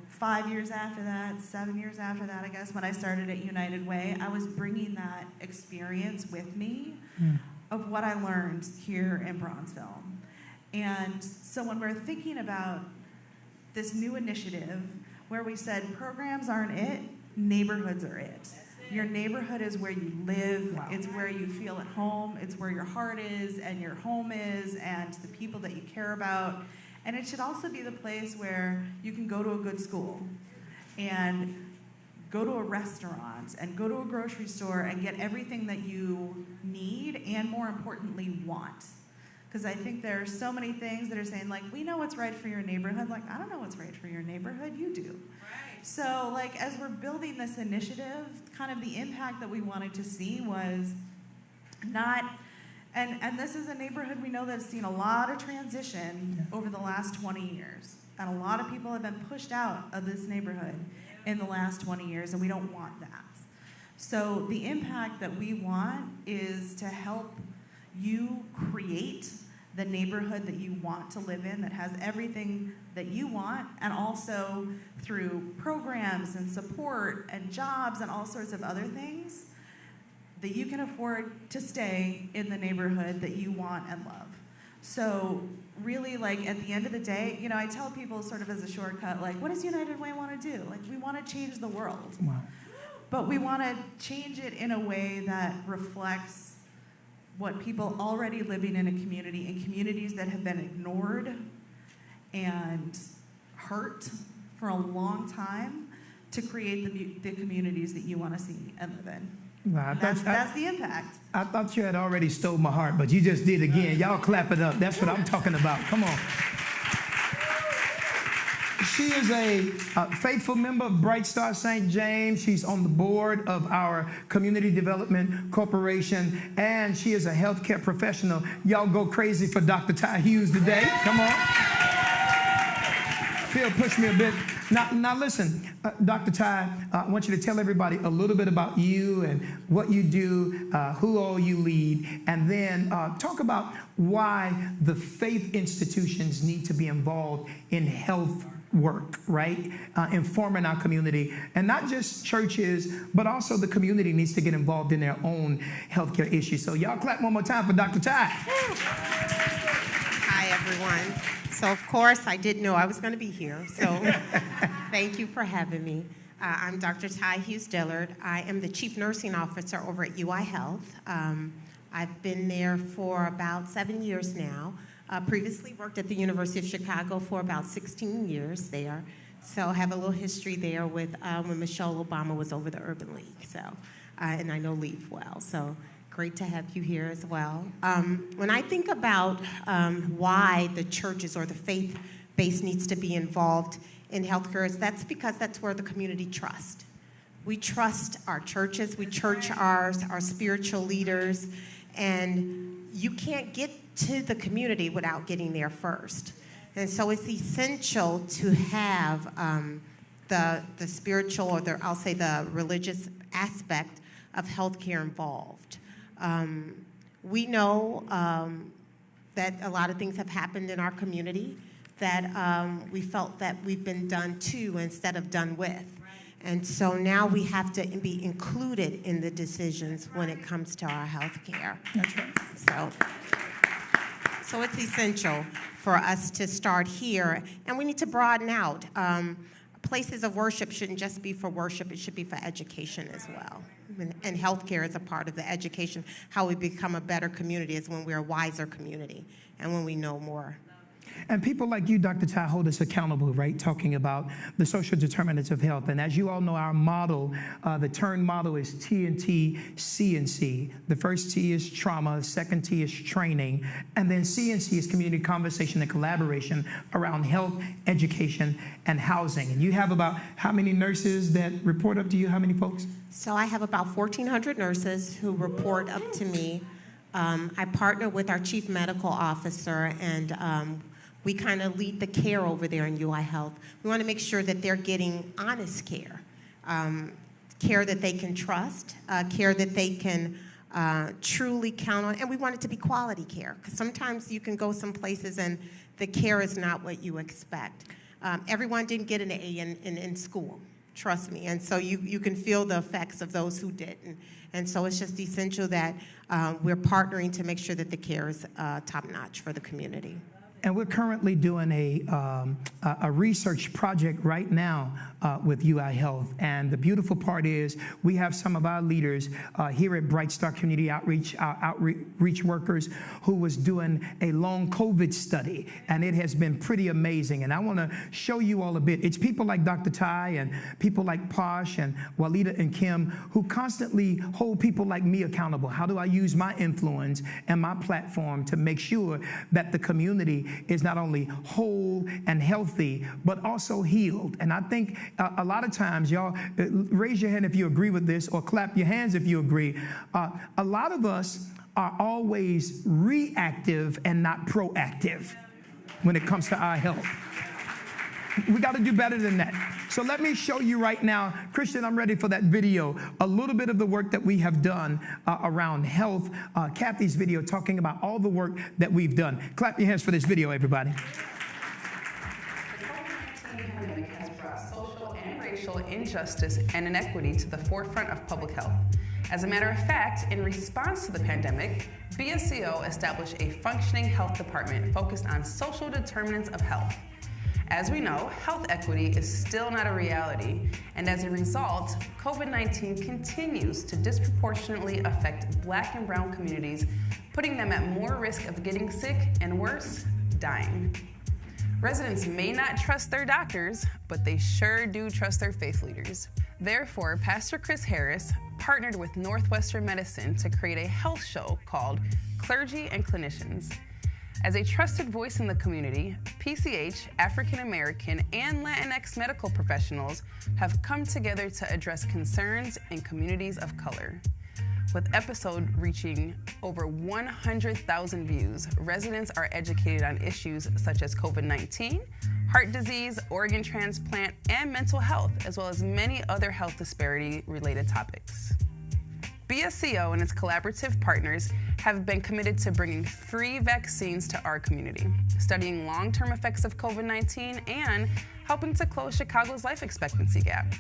5 years after that, 7 years after that, I guess, when I started at United Way, I was bringing that experience with me of what I learned here in Bronzeville. And so when we're thinking about this new initiative where we said programs aren't it, neighborhoods are it. Your neighborhood is where you live. Wow. It's where you feel at home. It's where your heart is and your home is and the people that you care about. And it should also be the place where you can go to a good school and go to a restaurant and go to a grocery store and get everything that you need and, more importantly, want. Because I think there are so many things that are saying, we know what's right for your neighborhood. I don't know what's right for your neighborhood. You do. Right. So, as we're building this initiative, kind of the impact that we wanted to see was not, and this is a neighborhood we know that's seen a lot of transition over the last 20 years. And a lot of people have been pushed out of this neighborhood in the last 20 years, and we don't want that. So the impact that we want is to help you create the neighborhood that you want to live in, that has everything that you want, and also through programs and support and jobs and all sorts of other things, that you can afford to stay in the neighborhood that you want and love. So really, at the end of the day, I tell people sort of as a shortcut, what does United Way want to do? We want to change the world. Wow. but we want to change it in a way that reflects what people already living in communities that have been ignored and hurt for a long time, to create the communities that you want to see and live in. Wow, that's the impact. I thought you had already stole my heart, but you just did again. Y'all clap it up. That's what I'm talking about. Come on. She is a faithful member of Bright Star St. James. She's on the board of our Community Development Corporation, and she is a healthcare professional. Y'all go crazy for Dr. Ty Hughes today. Come on. Phil, push me a bit. Now listen, Dr. Ty, I want you to tell everybody a little bit about you and what you do, who all you lead, and then talk about why the faith institutions need to be involved in health work, right? Informing our community, and not just churches, but also the community needs to get involved in their own healthcare issues. So y'all clap one more time for Dr. Ty. Hi, everyone. So, of course, I didn't know I was going to be here, so thank you for having me. I'm Dr. Ty Hughes Dillard. I am the Chief Nursing Officer over at UI Health. I've been there for about 7 years now. Previously worked at the University of Chicago for about 16 years there. So I have a little history there with when Michelle Obama was over the Urban League. So, and I know Leaf well. So great to have you here as well. When I think about why the churches or the faith base needs to be involved in healthcare, that's because that's where the community trusts. We trust our churches, we trust our spiritual leaders, and you can't get to the community without getting there first. And so it's essential to have the spiritual, or I'll say the religious aspect of healthcare involved. We know that a lot of things have happened in our community that we felt that we've been done to instead of done with. And so now we have to be included in the decisions when it comes to our health care. That's right. So it's essential for us to start here, and we need to broaden out. Places of worship shouldn't just be for worship, it should be for education as well. And healthcare is a part of the education. How we become a better community is when we're a wiser community and when we know more. And people like you, Dr. Ty, hold us accountable, right? Talking about the social determinants of health. And as you all know, our model, the TURN model is T&T, C&C. The first T is trauma, the second T is training, and then C&C is community conversation and collaboration around health, education, and housing. And you have about how many nurses that report up to you? How many folks? So I have about 1,400 nurses who report up to me. I partner with our chief medical officer, and we kind of lead the care over there in UI Health. We want to make sure that they're getting honest care, care that they can trust, care that they can truly count on, and we want it to be quality care, because sometimes you can go some places and the care is not what you expect. Everyone didn't get an A in school, trust me, and so you can feel the effects of those who didn't. And so it's just essential that we're partnering to make sure that the care is top-notch for the community. And we're currently doing a research project right now with UI Health. And the beautiful part is we have some of our leaders here at Bright Star Community Outreach, our outreach workers, who was doing a long COVID study. And it has been pretty amazing. And I want to show you all a bit. It's people like Dr. Ty and people like Posh and Walida and Kim who constantly hold people like me accountable. How do I use my influence and my platform to make sure that the community is not only whole and healthy, but also healed? And I think a lot of times, y'all, raise your hand if you agree with this, or clap your hands if you agree. A lot of us are always reactive and not proactive when it comes to our health. We got to do better than that. So let me show you right now, Christian, I'm ready for that video, a little bit of the work that we have done around health. Kathy's video talking about all the work that we've done. Clap your hands for this video, everybody. The COVID-19 pandemic has brought social and racial injustice and inequity to the forefront of public health. As a matter of fact, in response to the pandemic, BSCO established a functioning health department focused on social determinants of health. As we know, health equity is still not a reality, and as a result, COVID-19 continues to disproportionately affect Black and brown communities, putting them at more risk of getting sick and worse, dying. Residents may not trust their doctors, but they sure do trust their faith leaders. Therefore, Pastor Chris Harris partnered with Northwestern Medicine to create a health show called Clergy and Clinicians. As a trusted voice in the community, PCH, African American, and Latinx medical professionals have come together to address concerns in communities of color. With episode reaching over 100,000 views, residents are educated on issues such as COVID-19, heart disease, organ transplant, and mental health, as well as many other health disparity-related topics. BSCO and its collaborative partners have been committed to bringing free vaccines to our community, studying long-term effects of COVID-19, and helping to close Chicago's life expectancy gap.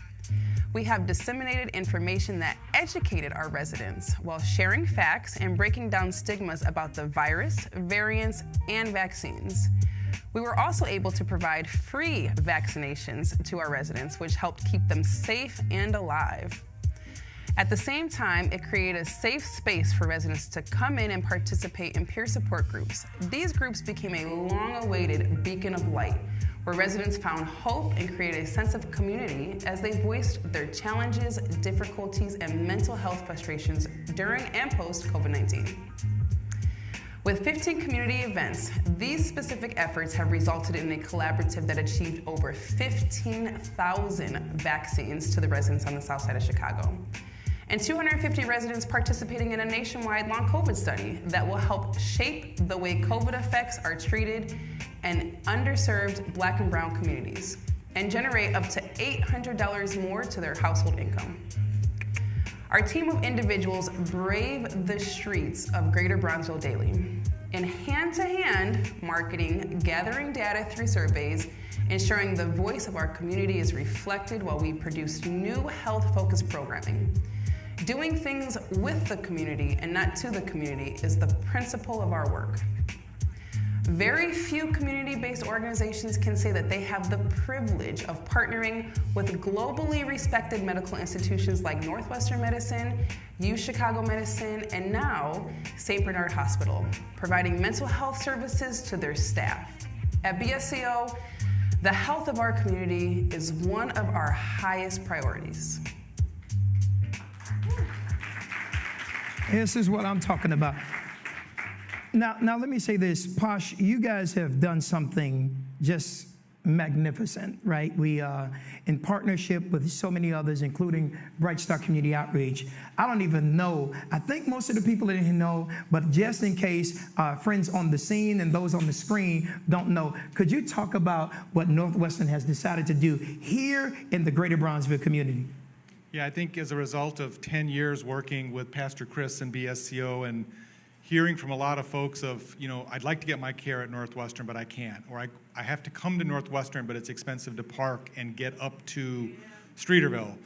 We have disseminated information that educated our residents while sharing facts and breaking down stigmas about the virus, variants, and vaccines. We were also able to provide free vaccinations to our residents, which helped keep them safe and alive. At the same time, it created a safe space for residents to come in and participate in peer support groups. These groups became a long-awaited beacon of light, where residents found hope and created a sense of community as they voiced their challenges, difficulties, and mental health frustrations during and post-COVID-19. With 15 community events, these specific efforts have resulted in a collaborative that achieved over 15,000 vaccines to the residents on the south side of Chicago, and 250 residents participating in a nationwide long COVID study that will help shape the way COVID effects are treated in underserved Black and brown communities and generate up to $800 more to their household income. Our team of individuals brave the streets of Greater Bronzeville daily in hand-to-hand marketing, gathering data through surveys, ensuring the voice of our community is reflected while we produce new health-focused programming. Doing things with the community and not to the community is the principle of our work. Very few community-based organizations can say that they have the privilege of partnering with globally respected medical institutions like Northwestern Medicine, UChicago Medicine, and now St. Bernard Hospital, providing mental health services to their staff. At BSCO, the health of our community is one of our highest priorities. This is what I'm talking about. Now let me say this, Posh, you guys have done something just magnificent, right? We in partnership with so many others, including Bright Star Community Outreach. I don't even know. I think most of the people in here know, but just in case friends on the scene and those on the screen don't know, could you talk about what Northwestern has decided to do here in the Greater Bronzeville community? Yeah, I think as a result of 10 years working with Pastor Chris and BSCO and hearing from a lot of folks of, I'd like to get my care at Northwestern, but I can't. Or I have to come to Northwestern, but it's expensive to park and get up to Streeterville.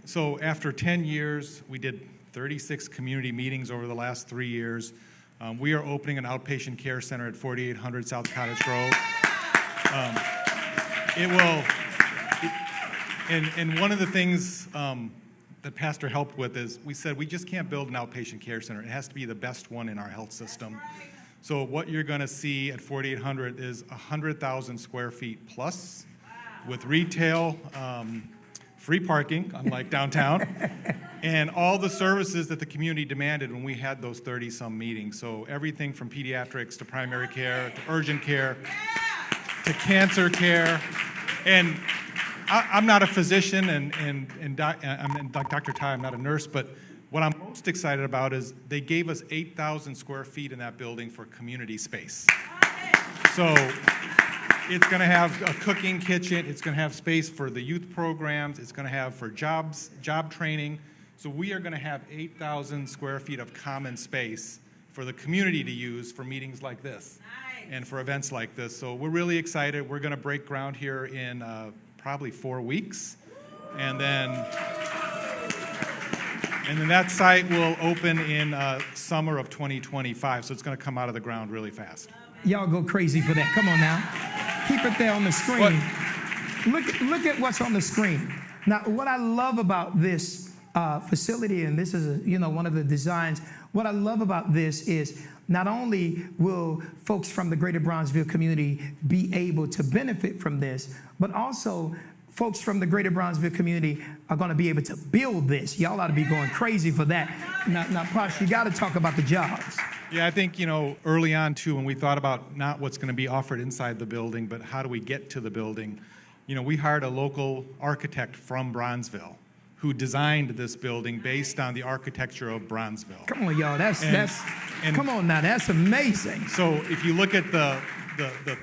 So after 10 years, we did 36 community meetings over the last 3 years. We are opening an outpatient care center at 4800 South Cottage Grove. And one of the things that Pastor helped with is we said we just can't build an outpatient care center. It has to be the best one in our health system. So what you're going to see at 4800 is 100,000 square feet plus with retail, free parking, unlike downtown, and all the services that the community demanded when we had those 30-some meetings. So everything from pediatrics to primary care to urgent care to cancer care. And I'm not a physician, and Dr. Ty, I'm not a nurse, but what I'm most excited about is they gave us 8,000 square feet in that building for community space. So it's going to have a cooking kitchen, it's going to have space for the youth programs, it's going to have for job training. So we are going to have 8,000 square feet of common space for the community to use for meetings like this and for events like this. So we're really excited. We're going to break ground here in probably 4 weeks, and then that site will open in summer of 2025. So it's going to come out of the ground really fast. Y'all go crazy for that. Come on now, keep keep it there on the screen. Look at what's on the screen. Now, what I love about this facility, and this is one of the designs, what I love about this is not only will folks from the greater Bronzeville community be able to benefit from this, but also folks from the greater Bronzeville community are going to be able to build this. Y'all ought to be going crazy for that. Now Posh, you got to talk about the jobs. Yeah, I think, early on, too, when we thought about not what's going to be offered inside the building, but how do we get to the building, we hired a local architect from Bronzeville who designed this building based on the architecture of Bronzeville. Come on, y'all. Come on now. That's amazing. So if you look at the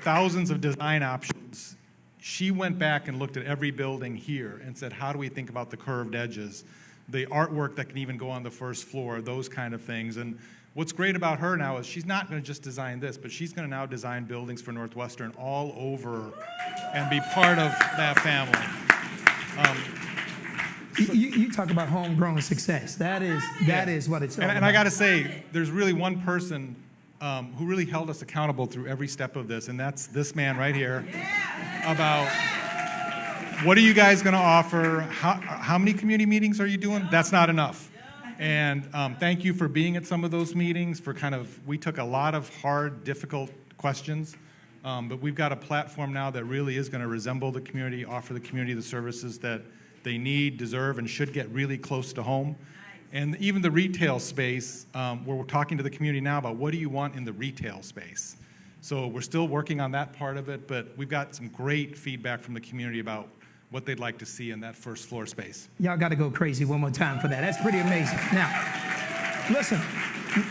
thousands of design options, she went back and looked at every building here and said, how do we think about the curved edges, the artwork that can even go on the first floor, those kind of things. And what's great about her now is she's not going to just design this, but she's going to now design buildings for Northwestern all over and be part of that family. You talk about homegrown success. That is what it's all about. And I got to say, there's really one person who really held us accountable through every step of this, and that's this man right here. About what are you guys going to offer? How many community meetings are you doing? That's not enough. And thank you for being at some of those meetings. We took a lot of hard, difficult questions, but we've got a platform now that really is going to resemble the community, offer the community the services that they need, deserve, and should get really close to home. And even the retail space, where we're talking to the community now about what do you want in the retail space. So we're still working on that part of it, but we've got some great feedback from the community about what they'd like to see in that first floor space. Y'all got to go crazy one more time for that. That's pretty amazing. Now, listen,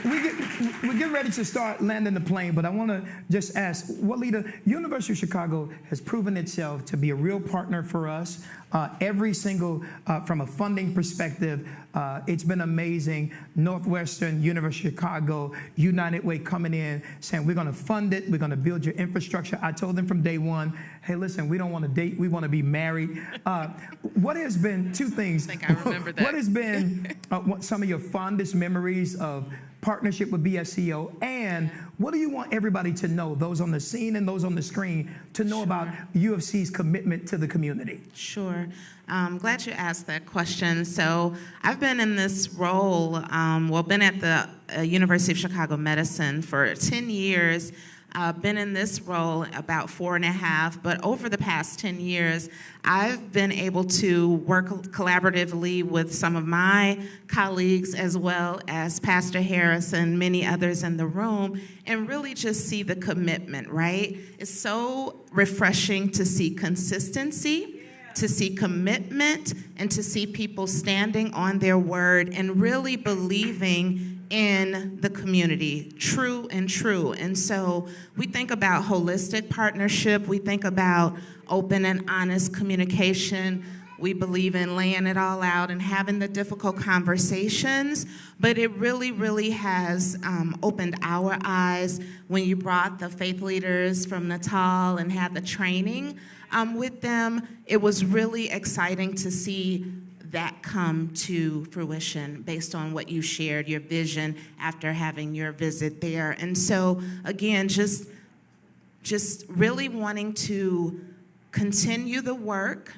we're getting ready to start landing the plane, but I want to just ask, Walida, University of Chicago has proven itself to be a real partner for us. Every single, from a funding perspective, it's been amazing. Northwestern, University of Chicago, United Way coming in, saying we're going to fund it, we're going to build your infrastructure. I told them from day one, hey, listen, we don't want to date, we want to be married. What has been two things? I think I remember that. What has been some of your fondest memories of partnership with BSCO, and what do you want everybody to know, those on the scene and those on the screen, to know about UofC's commitment to the community? Sure. I'm glad you asked that question. So I've been in this role, been at the University of Chicago Medicine for 10 years. I've been in this role about 4.5, but over the past 10 years, I've been able to work collaboratively with some of my colleagues as well as Pastor Harris and many others in the room and really just see the commitment, right? It's so refreshing to see consistency, to see commitment, and to see people standing on their word and really believing in the community, true. And so we think about holistic partnership. We think about open and honest communication. We believe in laying it all out and having the difficult conversations. But it really, really has opened our eyes when you brought the faith leaders from Natal and had the training with them. It was really exciting to see that come to fruition based on what you shared, your vision after having your visit there. And so, again, just really wanting to continue the work,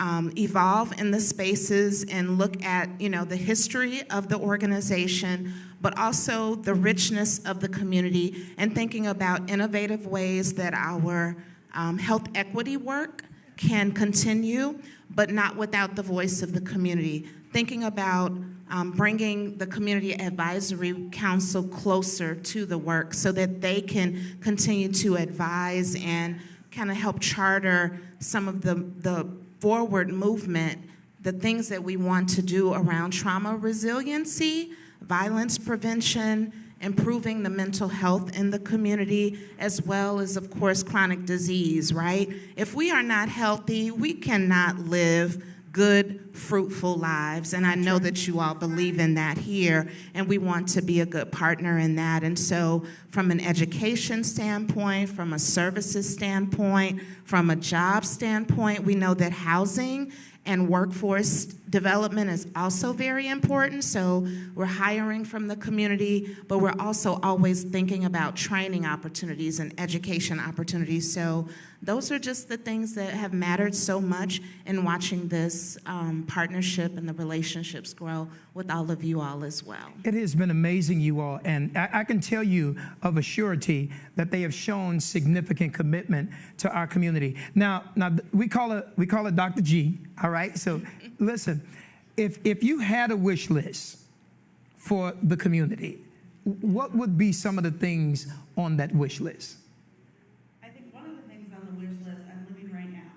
evolve in the spaces and look at, the history of the organization, but also the richness of the community and thinking about innovative ways that our health equity work can continue, but not without the voice of the community. Thinking about bringing the Community Advisory Council closer to the work so that they can continue to advise and kind of help charter some of the forward movement, the things that we want to do around trauma resiliency, violence prevention, improving the mental health in the community, as well as, of course, chronic disease, right? If we are not healthy, we cannot live good, fruitful lives. And I know that you all believe in that here, and we want to be a good partner in that. And so from an education standpoint, from a services standpoint, from a job standpoint, we know that housing And workforce development is also very important. So we're hiring from the community, but we're also always thinking about training opportunities and education opportunities. So those are just the things that have mattered so much in watching this partnership and the relationships grow with all of you all as well. It has been amazing, you all, and I can tell you of a surety that they have shown significant commitment to our community. Now we call it Dr. G, all right? So listen, if you had a wish list for the community, what would be some of the things on that wish list? I think one of the things on the wish list I'm living right now,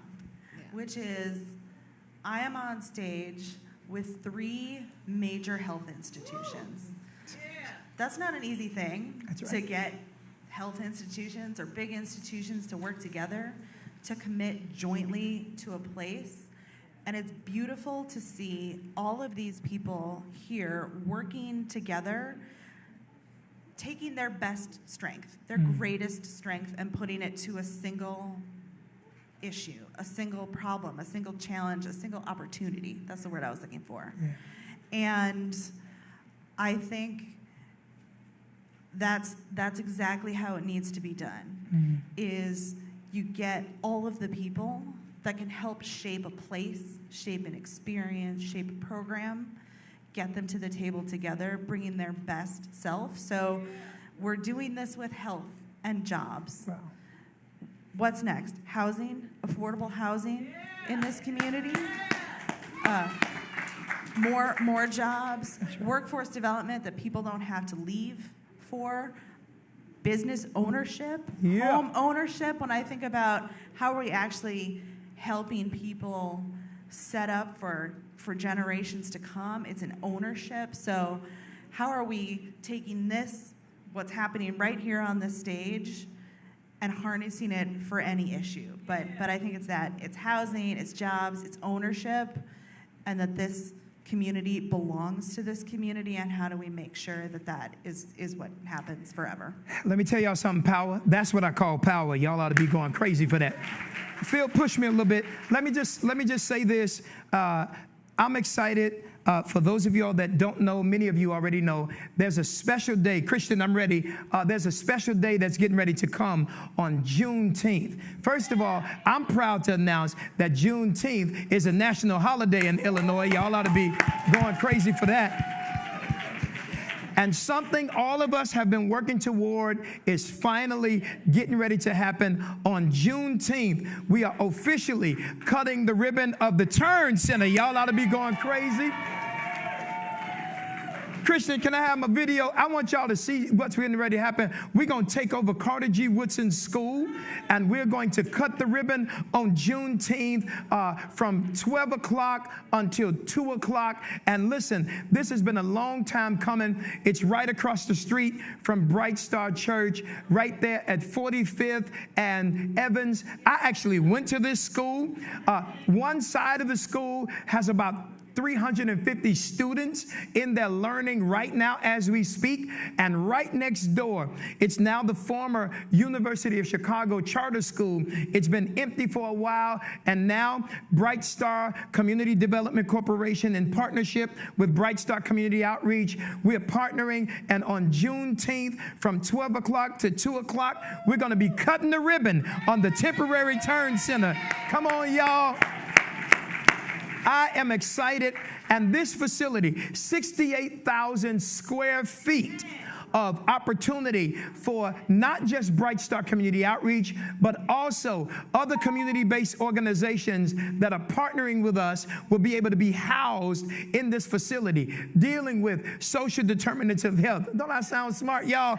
which is I am on stage with 3 major health institutions. That's not an easy thing to get health institutions or big institutions to work together, to commit jointly to a place. And it's beautiful to see all of these people here working together, taking their best strength, their greatest strength, and putting it to a single issue, a single problem, a single challenge, a single opportunity. That's the word I was looking for. Yeah. And I think that's exactly how it needs to be done, is you get all of the people that can help shape a place, shape an experience, shape a program, get them to the table together, bringing their best self. So we're doing this with health and jobs. Wow. What's next? Housing, affordable housing in this community. More jobs, workforce development that people don't have to leave for, business ownership, home ownership. When I think about how are we actually helping people set up for generations to come, it's an ownership. So how are we taking this, what's happening right here on the stage, and harnessing it for any issue? But I think it's that. It's housing, it's jobs, it's ownership, and that this community belongs to this community, and how do we make sure that that is what happens forever? Let me tell y'all something, power. That's what I call power. Y'all ought to be going crazy for that. Phil, push me a little bit. Let me just say this. I'm excited. For those of y'all that don't know, many of you already know, there's a special day. Christian, I'm ready. There's a special day that's getting ready to come on Juneteenth. First of all, I'm proud to announce that Juneteenth is a national holiday in Illinois. Y'all ought to be going crazy for that. And something all of us have been working toward is finally getting ready to happen on Juneteenth. We are officially cutting the ribbon of the Turn Center. Y'all ought to be going crazy. Christian, can I have my video? I want y'all to see what's getting ready to happen. We're going to take over Carter G. Woodson School, and we're going to cut the ribbon on Juneteenth from 12 o'clock until 2 o'clock. And listen, this has been a long time coming. It's right across the street from Bright Star Church, right there at 45th and Evans. I actually went to this school. One side of the school has about 350 students in there learning right now as we speak. And right next door, it's now the former University of Chicago Charter School. It's been empty for a while, and now Bright Star Community Development Corporation, in partnership with Bright Star Community Outreach, we're partnering, and on Juneteenth from 12 o'clock to 2 o'clock, we're going to be cutting the ribbon on the temporary Turn Center. Come on, y'all. I am excited, and this facility, 68,000 square feet of opportunity for not just Bright Star Community Outreach, but also other community-based organizations that are partnering with us will be able to be housed in this facility, dealing with social determinants of health. Don't I sound smart, y'all?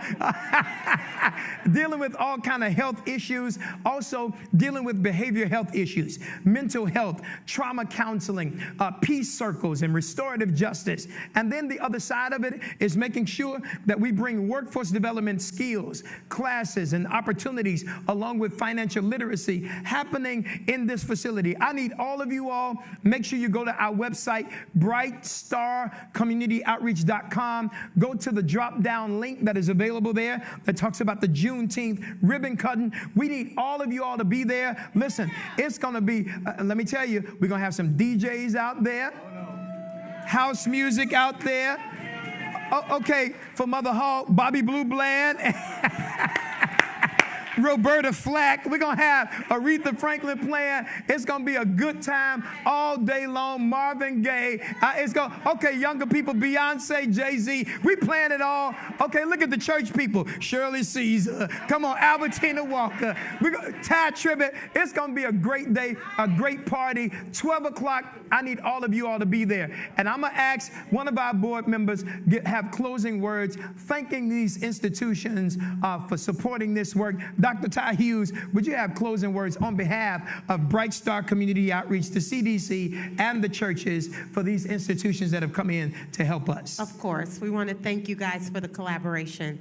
Dealing with all kind of health issues, also dealing with behavioral health issues, mental health, trauma counseling, peace circles, and restorative justice. And then the other side of it is making sure that we bring workforce development skills, classes, and opportunities along with financial literacy happening in this facility. I need all of you all, make sure you go to our website, brightstarcommunityoutreach.com. Go to the drop-down link that is available there that talks about the Juneteenth ribbon cutting. We need all of you all to be there. Listen, it's going to be, let me tell you, we're going to have some DJs out there, house music out there. Okay, for Mother Hall, Bobby Blue Bland, Roberta Flack. We're going to have Aretha Franklin playing. It's going to be a good time all day long. Marvin Gaye. Okay, younger people, Beyonce, Jay-Z. We playing it all. Okay, look at the church people. Shirley Caesar. Come on, Albertina Walker. Ty Tribbett. It's going to be a great day, a great party. 12 o'clock, I need all of you all to be there. And I'm going to ask one of our board members have closing words, thanking these institutions for supporting this work. Dr. Ty Hughes, would you have closing words on behalf of Bright Star Community Outreach, the CDC, and the churches for these institutions that have come in to help us? Of course. We want to thank you guys for the collaboration.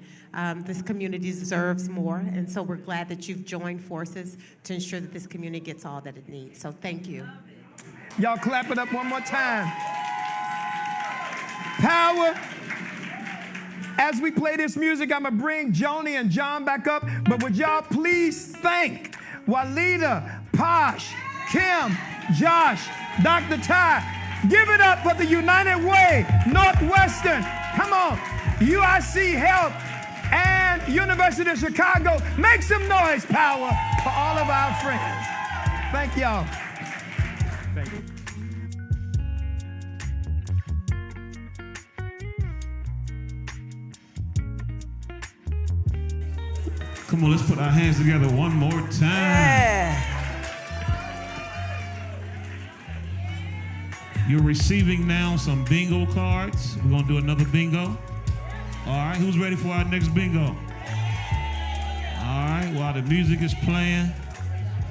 This community deserves more, and so we're glad that you've joined forces to ensure that this community gets all that it needs. So thank you. Y'all clap it up one more time. Power. As we play this music, I'm going to bring Joni and John back up. But would y'all please thank Walida, Posh, Kim, Josh, Dr. Ty. Give it up for the United Way, Northwestern. Come on. UIC Health and University of Chicago. Make some noise, Power, for all of our friends. Thank y'all. Thank you. Come on, let's put our hands together one more time. Yeah. You're receiving now some bingo cards. We're going to do another bingo. All right, who's ready for our next bingo? All right, while the music is playing,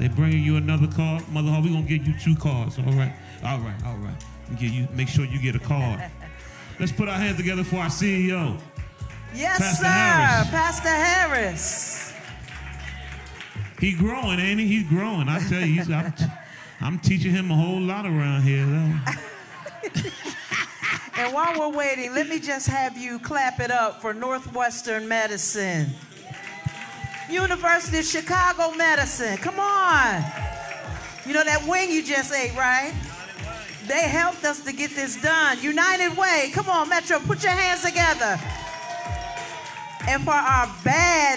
they're bringing you another card. Mother Hall, we're going to give you 2 cards. All right. Make sure you get a card. Let's put our hands together for our CEO. Yes, Pastor sir. Harris. Pastor Harris. He's growing, ain't he? He's growing. I tell you, I'm teaching him a whole lot around here, though. And while we're waiting, let me just have you clap it up for Northwestern Medicine. University of Chicago Medicine. Come on. You know that wing you just ate, right? They helped us to get this done. United Way. Come on, Metro, put your hands together. And for our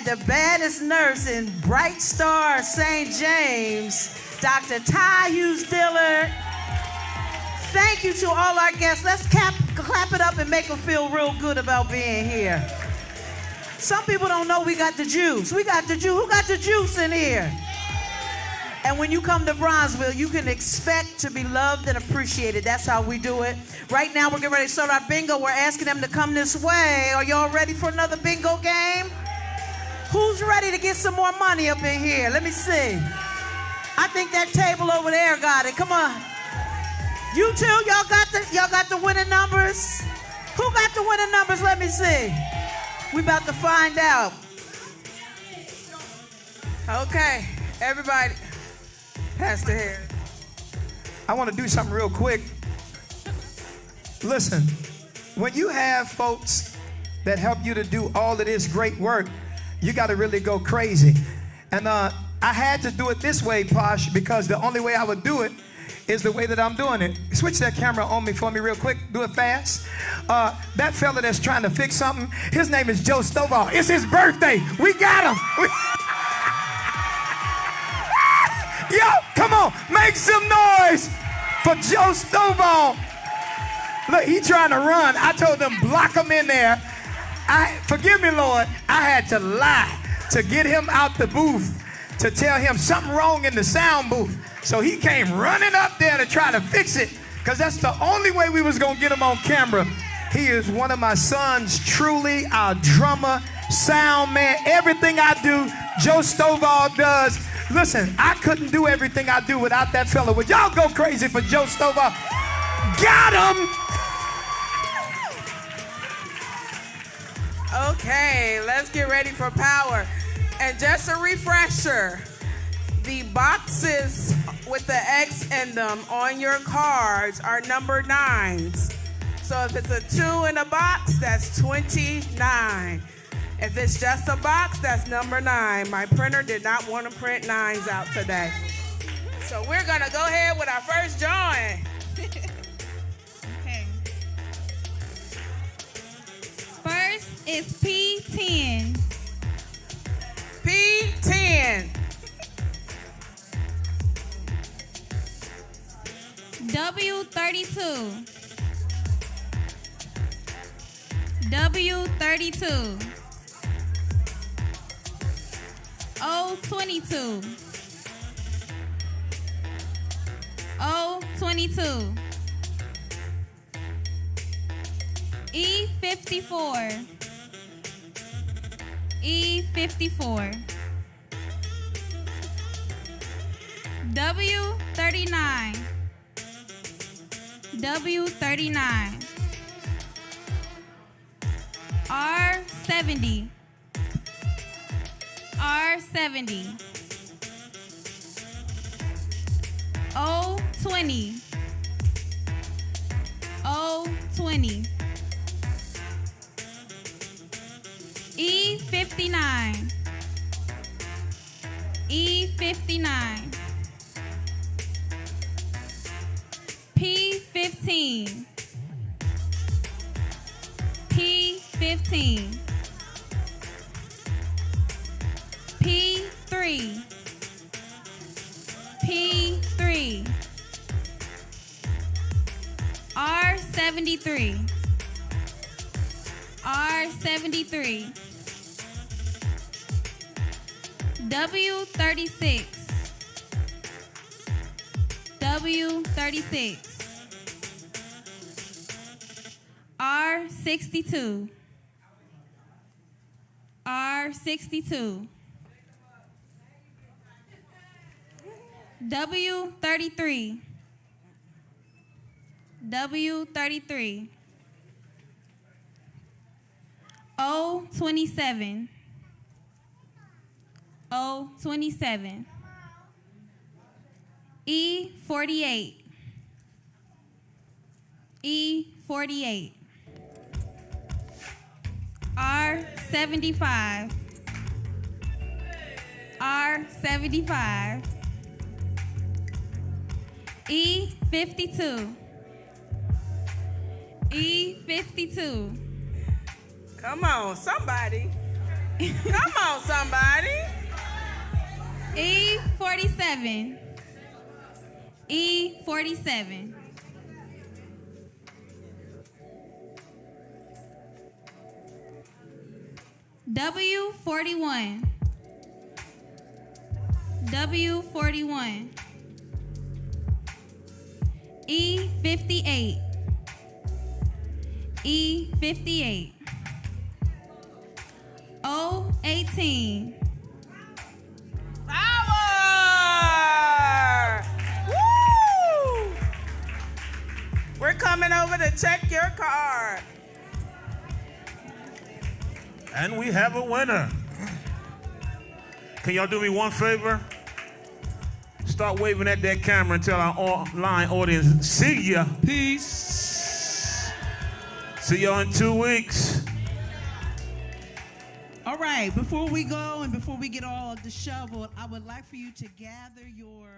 the baddest nurse in Bright Star St. James, Dr. Ty Hughes Dillard. Thank you to all our guests. Let's clap it up and make them feel real good about being here. Some people don't know we got the juice. We got the juice. Who got the juice in here? And when you come to Bronzeville, you can expect to be loved and appreciated. That's how we do it. Right now, we're getting ready to start our bingo. We're asking them to come this way. Are y'all ready for another bingo game? Who's ready to get some more money up in here? Let me see. I think that table over there got it. Come on. You two, y'all got the winning numbers? Who got the winning numbers? Let me see. We about to find out. Okay, everybody. Pastor Harris. I want to do something real quick. Listen, when you have folks that help you to do all of this great work, you got to really go crazy. And I had to do it this way, Posh, because the only way I would do it is the way that I'm doing it. Switch that camera on me for me real quick. Do it fast. That fella that's trying to fix something, his name is Joe Stovall. It's his birthday. We got him. Yo, come on, make some noise for Joe Stovall. Look, he trying to run. I told them block him in there. Forgive me, Lord. I had to lie to get him out the booth to tell him something wrong in the sound booth. So he came running up there to try to fix it because that's the only way we was going to get him on camera. He is one of my sons, truly, our drummer, sound man. Everything I do, Joe Stovall does. Listen, I couldn't do everything I do without that fella. Would y'all go crazy for Joe Stovall? Got him! Okay, let's get ready for power. And just a refresher, the boxes with the X in them on your cards are number 9s. So if it's a 2 in a box, that's 29. If it's just a box, that's number 9. My printer did not want to print 9s out today. So we're gonna go ahead with our first drawing. Okay. First is P10. P10. W32. W32. O22. O22. E54. E54. W39. W39. R70. R70. O20. O20. E59. E59. P15. P15. P3. P3. R73. R73. W36. W36. R62. R62. W33. W33. O27. O27. E48. E48. R75. R75. E52. E52. Come on, somebody. Come on, somebody. E47. E47. W41. W41. E58. E58. O18. Power! Woo! We're coming over to check your card. And we have a winner. Can y'all do me one favor? Start waving at that camera and tell our online audience, see ya. Peace. See y'all in 2 weeks. All right, before we go and before we get all disheveled, I would like for you to gather your